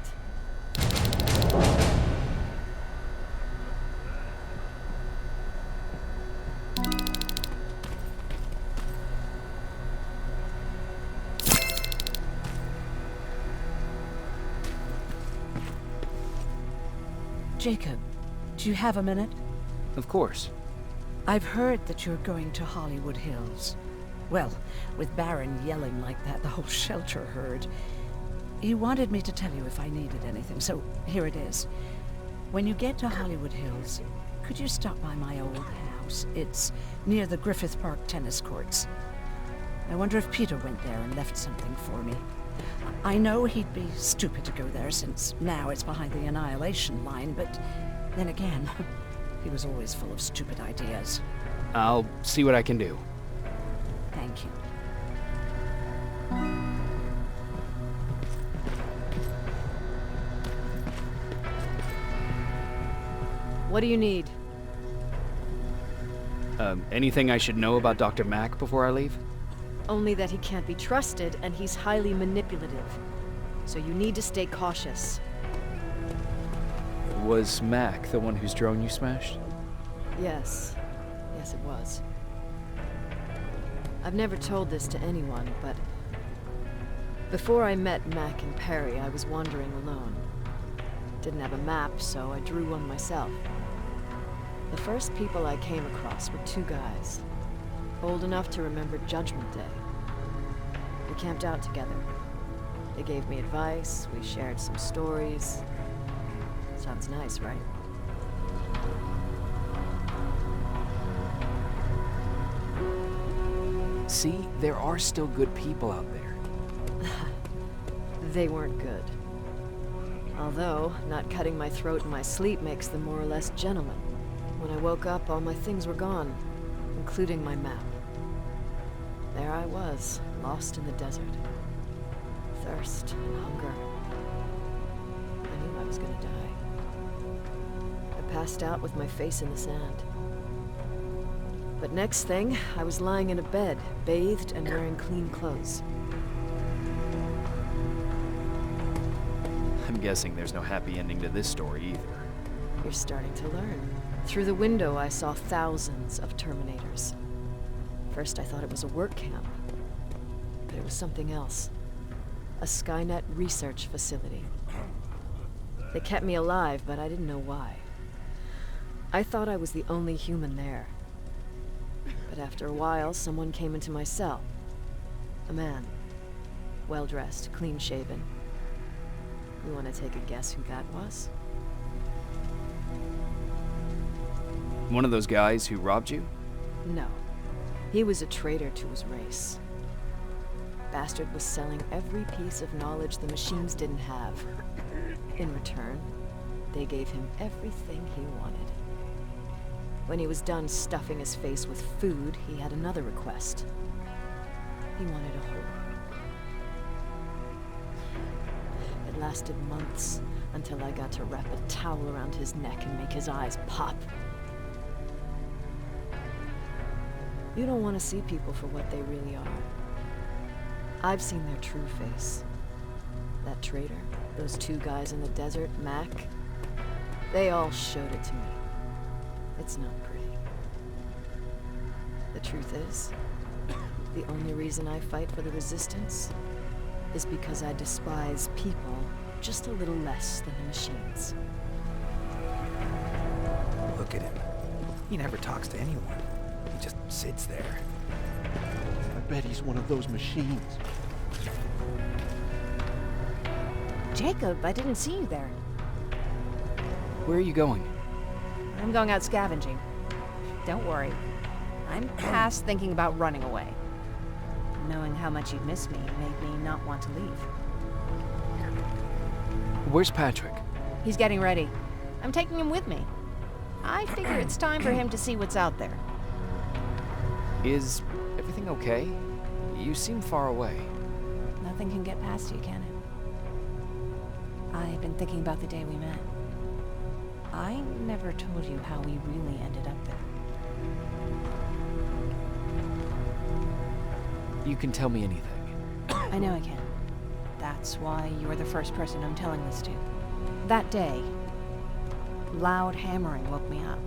Speaker 6: Jacob, do you have a minute?
Speaker 2: Of course.
Speaker 6: I've heard that you're going to Hollywood Hills. Well, with Barron yelling like that, the whole shelter heard. He wanted me to tell you if I needed anything, so here it is. When you get to Hollywood Hills, could you stop by my old house? It's near the Griffith Park tennis courts. I wonder if Peter went there and left something for me. I know he'd be stupid to go there since now it's behind the Annihilation line, but then again, he was always full of stupid ideas.
Speaker 2: I'll see what I can do.
Speaker 6: Thank you.
Speaker 1: What do you need?
Speaker 2: Anything I should know about Dr. Mack before I leave?
Speaker 1: Only that he can't be trusted, and he's highly manipulative. So you need to stay cautious.
Speaker 2: Was Mack the one whose drone you smashed?
Speaker 1: Yes. Yes, it was. I've never told this to anyone, but before I met Mack and Perry, I was wandering alone. Didn't have a map, so I drew one myself. The first people I came across were two guys, old enough to remember Judgment Day. We camped out together. They gave me advice, we shared some stories. Sounds nice, right?
Speaker 2: See, there are still good people out there.
Speaker 1: They weren't good. Although, not cutting my throat in my sleep makes them more or less gentlemen. When I woke up, all my things were gone, including my map. There I was, lost in the desert. Thirst and hunger. I knew I was gonna die. I passed out with my face in the sand. But next thing, I was lying in a bed, bathed and wearing clean clothes.
Speaker 2: I'm guessing there's no happy ending to this story either.
Speaker 1: You're starting to learn. Through the window, I saw thousands of Terminators. First, I thought it was a work camp. But it was something else. A Skynet research facility. They kept me alive, but I didn't know why. I thought I was the only human there. But after a while, someone came into my cell. A man. Well-dressed, clean-shaven. You want to take a guess who that was?
Speaker 2: One of those guys who robbed you?
Speaker 1: No. He was a traitor to his race.
Speaker 18: bastard was selling every piece of knowledge the machines didn't have. In return, they gave him everything he wanted. When he was done stuffing his face with food, he had another request. He wanted a whore. It lasted months until I got to wrap a towel around his neck and make his eyes pop. You don't want to see people for what they really are. I've seen their true face. That traitor, those two guys in the desert, Mac, they all showed it to me. It's not pretty. The truth is, the only reason I fight for the Resistance is because I despise people just a little less than the machines.
Speaker 11: Look at him. He never talks to anyone. He just sits there.
Speaker 16: I bet he's one of those machines.
Speaker 1: Jacob, I didn't see you there.
Speaker 2: Where are you going?
Speaker 1: I'm going out scavenging. Don't worry. I'm past thinking about running away. Knowing how much you'd miss me made me not want to leave.
Speaker 2: Where's Patrick?
Speaker 1: He's getting ready. I'm taking him with me. I figure it's time for him to see what's out there.
Speaker 2: Is everything okay? You seem far away.
Speaker 1: Nothing can get past you, can it? I've been thinking about the day we met. I never told you how we really ended up there.
Speaker 2: You can tell me anything.
Speaker 1: I know I can. That's why you were the first person I'm telling this to. That day, loud hammering woke me up.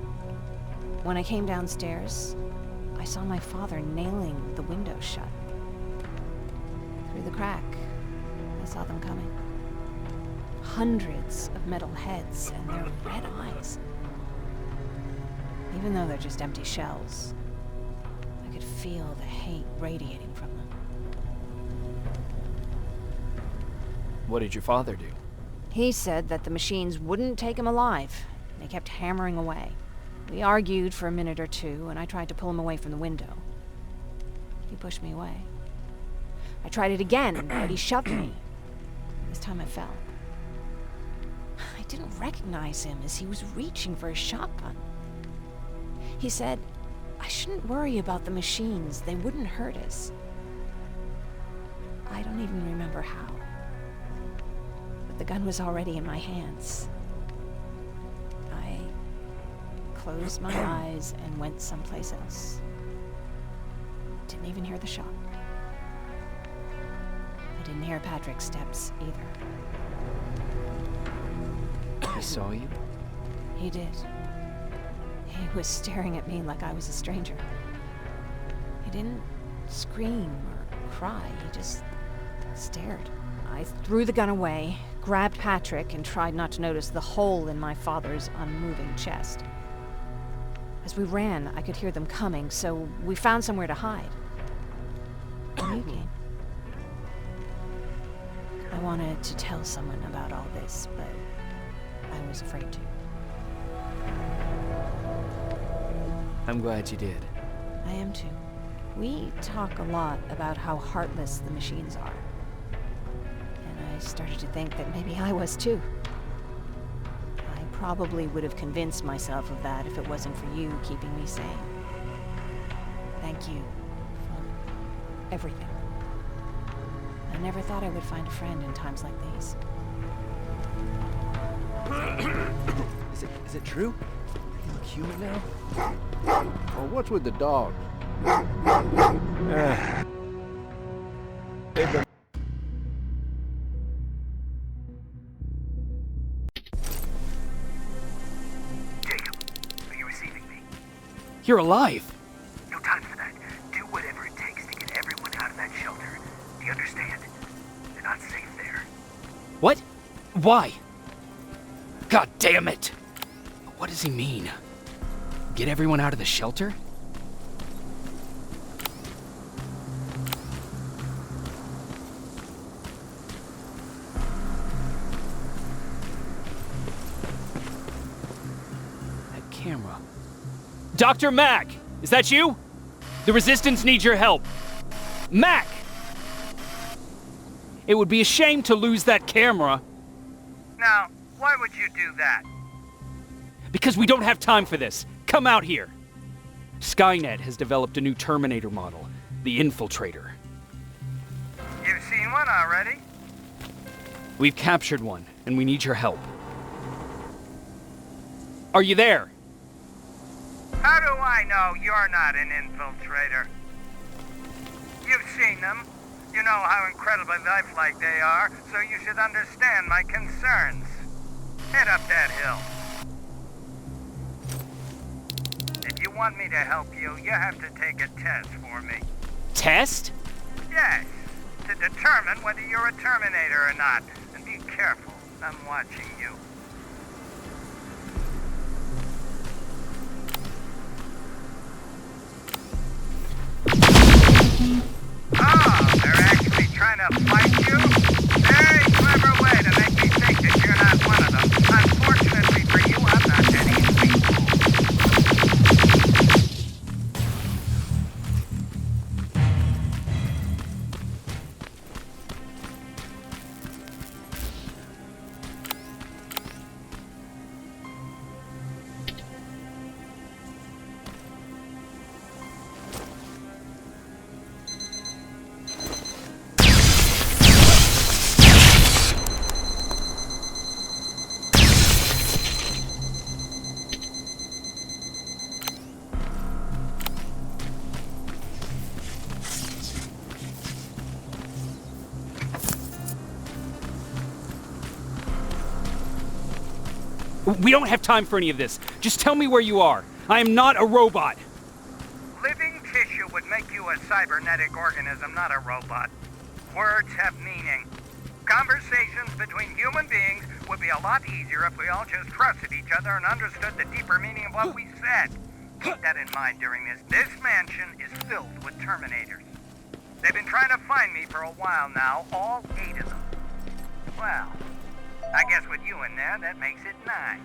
Speaker 1: When I came downstairs, I saw my father nailing the window shut. Through the crack, I saw them coming. Hundreds of metal heads and their red eyes. Even though they're just empty shells, I could feel the hate radiating from them.
Speaker 2: What did your father do?
Speaker 1: He said that the machines wouldn't take him alive. They kept hammering away. We argued for a minute or two, and I tried to pull him away from the window. He pushed me away. I tried it again, but he shoved me. This time I fell. I didn't recognize him as he was reaching for a shotgun. He said, I shouldn't worry about the machines. They wouldn't hurt us. I don't even remember how. But the gun was already in my hands. I closed my eyes and went someplace else. Didn't even hear the shot. I didn't hear Patrick's steps either.
Speaker 2: He saw you?
Speaker 1: He did. He was staring at me like I was a stranger. He didn't scream or cry, he just stared. I threw the gun away, grabbed Patrick, and tried not to notice the hole in my father's unmoving chest. As we ran, I could hear them coming, so we found somewhere to hide. And you came. I wanted to tell someone about all this, but I was afraid to.
Speaker 2: I'm glad you did.
Speaker 1: I am too. We talk a lot about how heartless the machines are. And I started to think that maybe I was too. I probably would have convinced myself of that if it wasn't for you keeping me sane. Thank you for everything. I never thought I would find a friend in times like these.
Speaker 16: Is it true? You look human now? Well, what's with the dogs?
Speaker 17: Jacob, are you receiving me?
Speaker 2: You're alive!
Speaker 17: No time for that. Do whatever it takes to get everyone out of that shelter. Do you understand? They're not safe there.
Speaker 2: What? Why? God damn it! What does he mean? Get everyone out of the shelter? That camera. Dr. Mack! Is that you? The Resistance needs your help. Mack!
Speaker 12: It would be a shame to lose that camera.
Speaker 17: Now, why would you do that?
Speaker 12: Because we don't have time for this. Come out here. Skynet has developed a new Terminator model, the Infiltrator.
Speaker 17: You've seen one already?
Speaker 12: We've captured one, and we need your help. Are you there?
Speaker 17: How do I know you're not an infiltrator? You've seen them. You know how incredibly lifelike they are, so you should understand my concerns. Head up that hill. If you want me to help you, you have to take a test for me.
Speaker 12: Test?
Speaker 17: Yes, to determine whether you're a Terminator or not. And be careful, I'm watching you. Oh, they're actually trying to fight you? Very clever way to make me think that you're not one of them. Unfortunately for you, I'm not that easily
Speaker 12: We don't have time for any of this. Just tell me where you are. I am not a robot.
Speaker 17: living tissue would make you a cybernetic organism, not a robot. Words have meaning. Conversations between human beings would be a lot easier if we all just trusted each other and understood the deeper meaning of what we said. Keep that in mind during this. This mansion is filled with Terminators. They've been trying to find me for a while now, all 8 of them. Well, I guess with you in there, that makes it 9.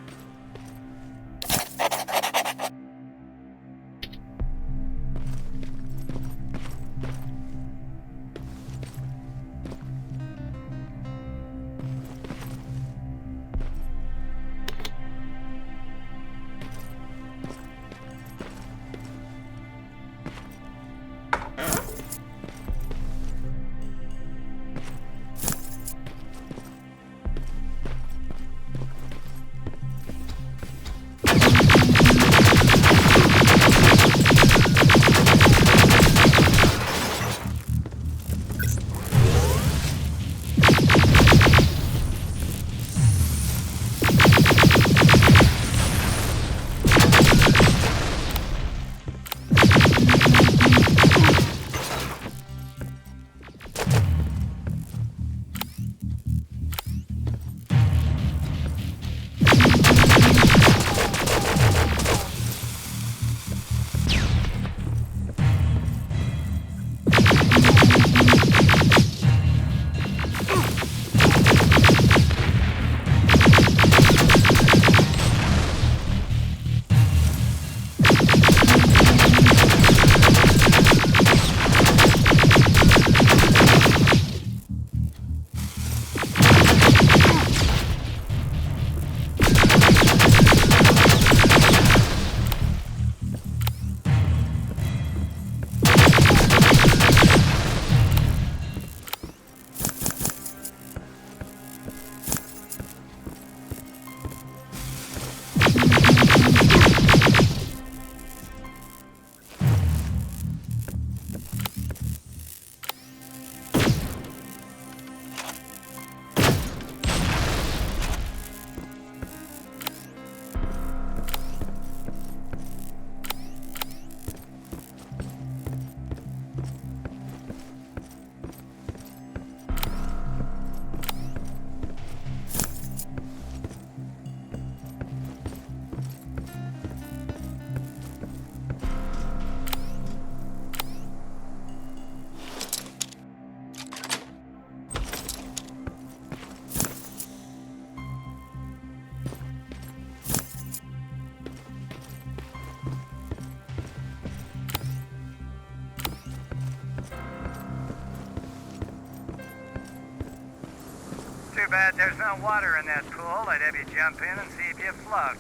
Speaker 17: Too bad there's no water in that pool. I'd have you jump in and see if you float.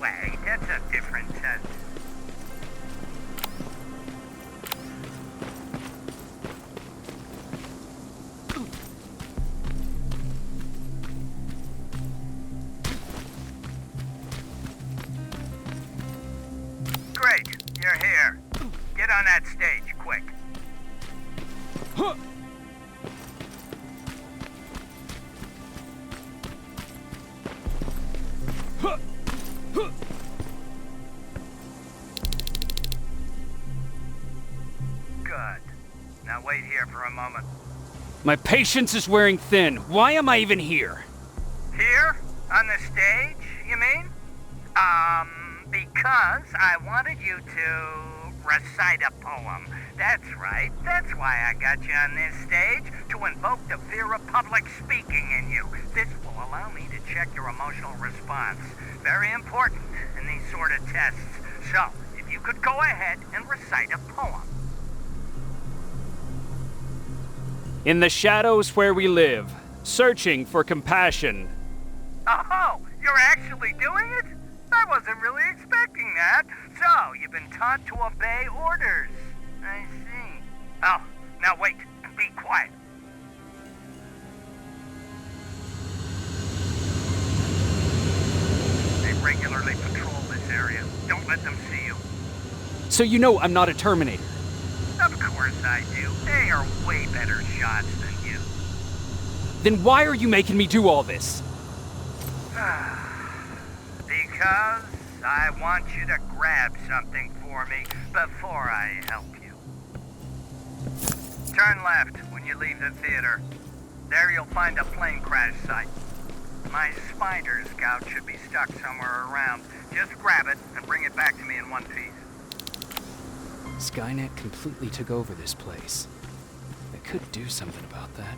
Speaker 17: Wait, that's a different test. Great, you're here. Get on that stage, quick. Good. Now wait here for a moment.
Speaker 12: My patience is wearing thin. Why am I even here?
Speaker 17: Here? On the stage, you mean? Because I wanted you to recite a poem. That's right. That's why I got you on this stage, to invoke the fear of public speaking in you. This will allow me to check your emotional response. Very important in these sort of tests. So, if you could go ahead and recite a poem.
Speaker 12: In the shadows where we live, searching for compassion.
Speaker 17: Oh, you're actually doing it? I wasn't really expecting that. So, you've been taught to obey orders. I see. Oh, now wait and be quiet. They regularly patrol this area. Don't let them see you.
Speaker 12: So you know I'm not a Terminator.
Speaker 17: Of course I do. They are way better shots than you.
Speaker 12: Then why are you making me do all this?
Speaker 17: Because I want you to grab something for me before I help you. Turn left when you leave the theater. There you'll find a plane crash site. My spider scout should be stuck somewhere around. Just grab it and bring it back to me in one piece.
Speaker 2: Skynet completely took over this place. I could do something about that.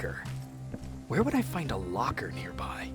Speaker 2: locker. Where would I find a locker nearby?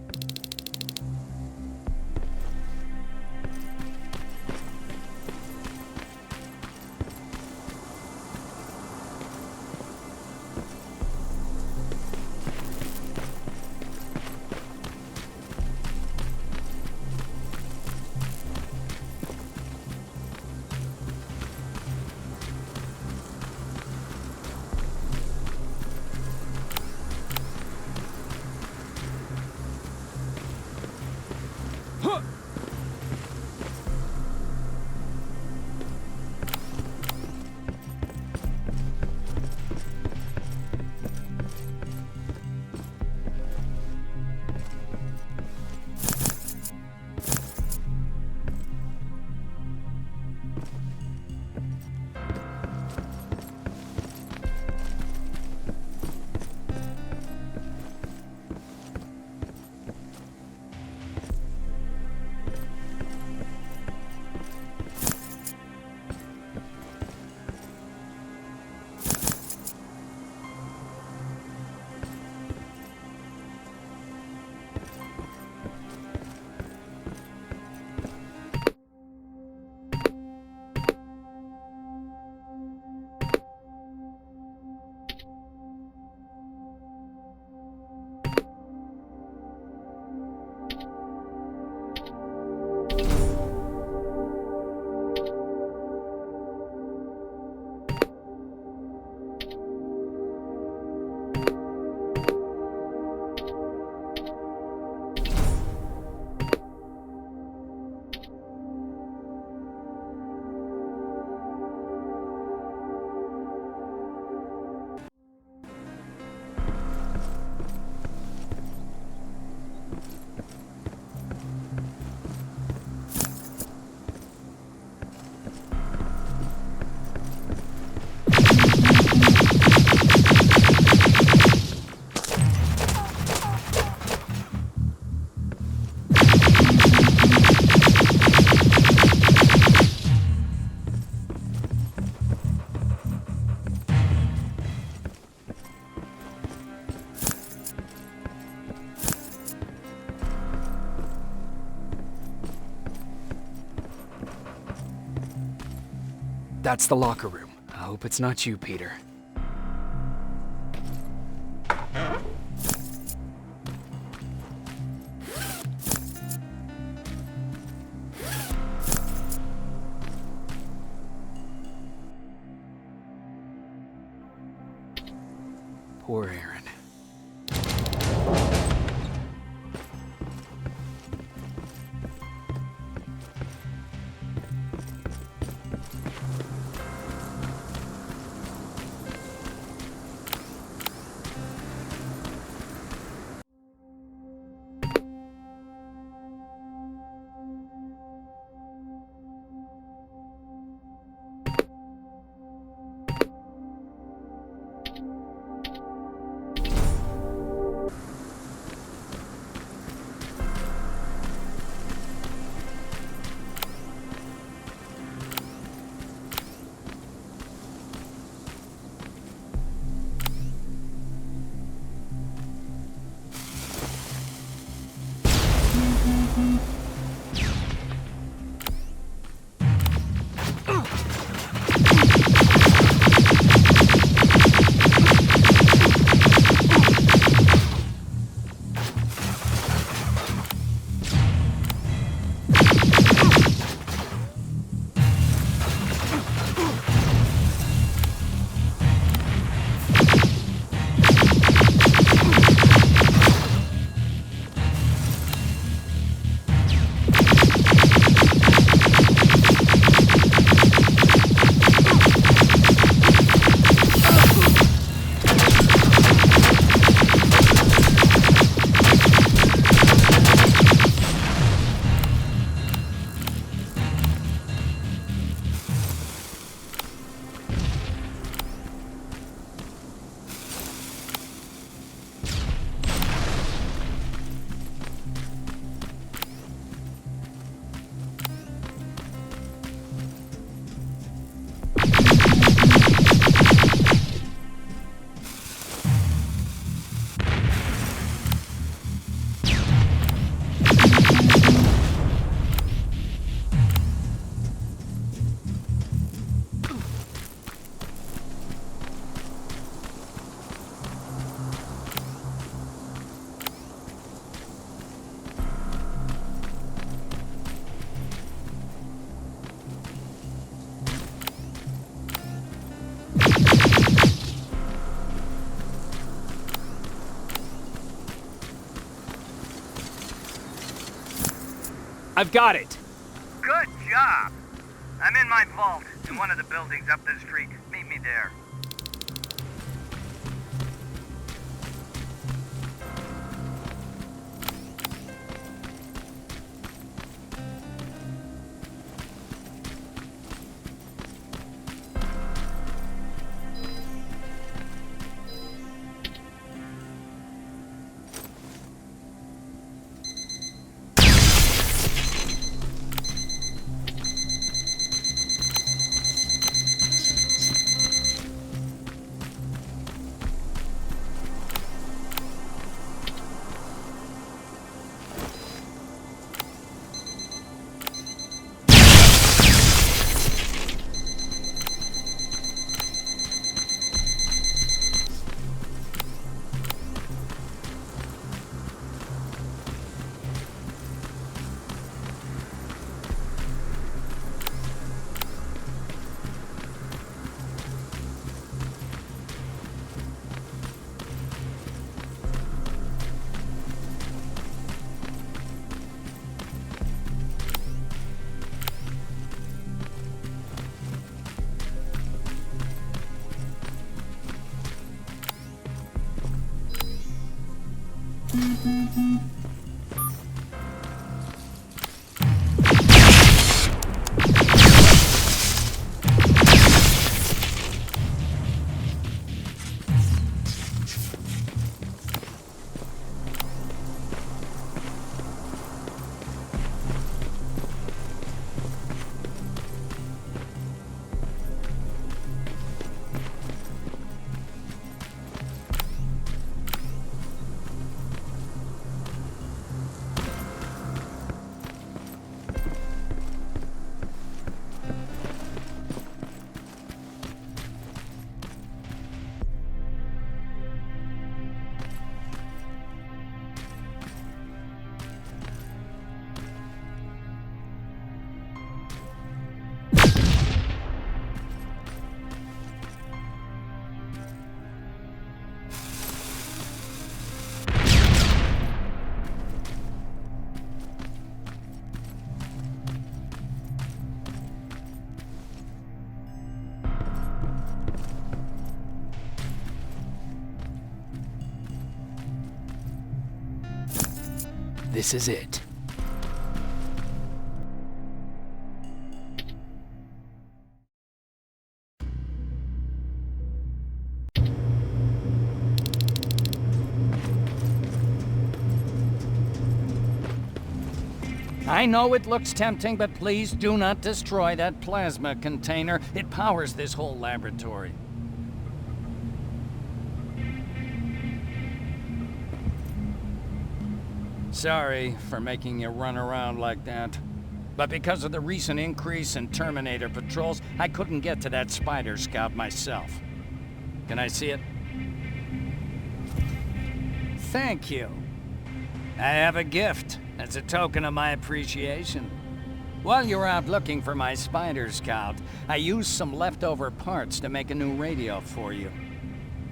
Speaker 2: That's the locker room. I hope it's not you, Peter. Poor Aaron.
Speaker 12: I've got it.
Speaker 17: Good job. I'm in my vault in one of the buildings up the street. Meet me there.
Speaker 2: This is it.
Speaker 19: I know it looks tempting, but please do not destroy that plasma container. It powers this whole laboratory. Sorry for making you run around like that. But because of the recent increase in Terminator patrols, I couldn't get to that Spider Scout myself. Can I see it? Thank you. I have a gift as a token of my appreciation. While you're out looking for my Spider Scout, I used some leftover parts to make a new radio for you.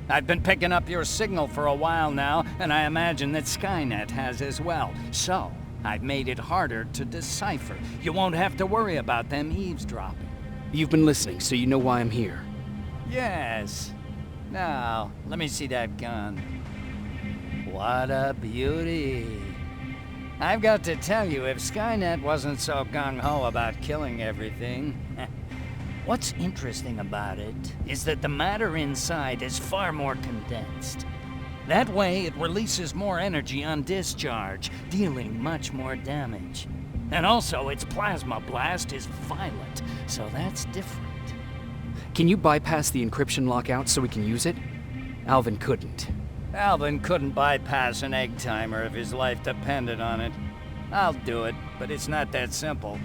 Speaker 19: I've been picking up your signal for a while now, and I imagine that Skynet has as well. So, I've made it harder to decipher. You won't have to worry about them eavesdropping.
Speaker 2: You've been listening, so you know why I'm here.
Speaker 19: Yes. Now, let me see that gun. What a beauty. I've got to tell you, if Skynet wasn't so gung-ho about killing everything... What's interesting about it is that the matter inside is far more condensed. That way, it releases more energy on discharge, dealing much more damage. And also, its plasma blast is violent, so that's different.
Speaker 2: Can you bypass the encryption lockout so we can use it? Alvin couldn't.
Speaker 19: Alvin couldn't bypass an egg timer if his life depended on it. I'll do it, but it's not that simple.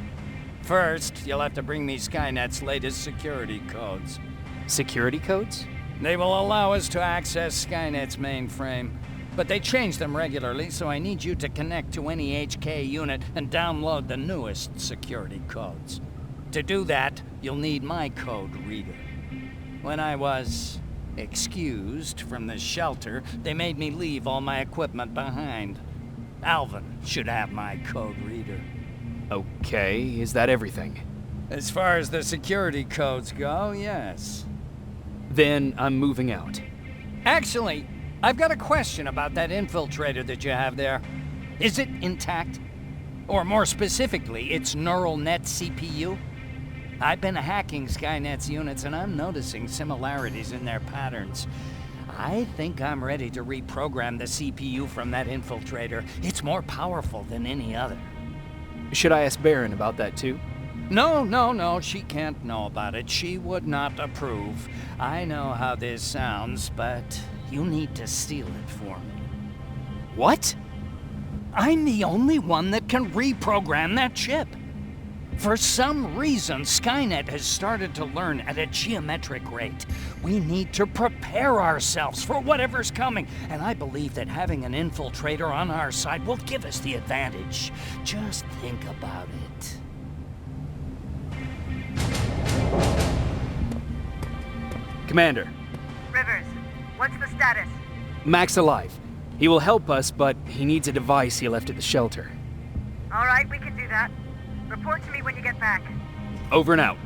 Speaker 19: First, you'll have to bring me Skynet's latest security codes.
Speaker 2: Security codes?
Speaker 19: They will allow us to access Skynet's mainframe. But they change them regularly, so I need you to connect to any HK unit and download the newest security codes. To do that, you'll need my code reader. When I was excused from the shelter, they made me leave all my equipment behind. Alvin should have my code reader.
Speaker 2: Okay, is that everything?
Speaker 19: As far as the security codes go, yes.
Speaker 2: Then I'm moving out.
Speaker 19: Actually, I've got a question about that infiltrator that you have there. Is it intact? Or more specifically, its neural net CPU? I've been hacking Skynet's units and I'm noticing similarities in their patterns. I think I'm ready to reprogram the CPU from that infiltrator. It's more powerful than any other.
Speaker 2: Should I ask Baron about that too?
Speaker 19: No, she can't know about it. She would not approve. I know how this sounds, but you need to steal it for me.
Speaker 2: What?
Speaker 19: I'm the only one that can reprogram that chip. For some reason, Skynet has started to learn at a geometric rate. We need to prepare ourselves for whatever's coming, and I believe that having an infiltrator on our side will give us the advantage. Just think about it.
Speaker 2: Commander.
Speaker 15: Rivers, what's the status?
Speaker 2: Mac's alive. He will help us, but he needs a device he left at the shelter.
Speaker 15: All right, we can do that. Report to me when you get back.
Speaker 2: Over and out.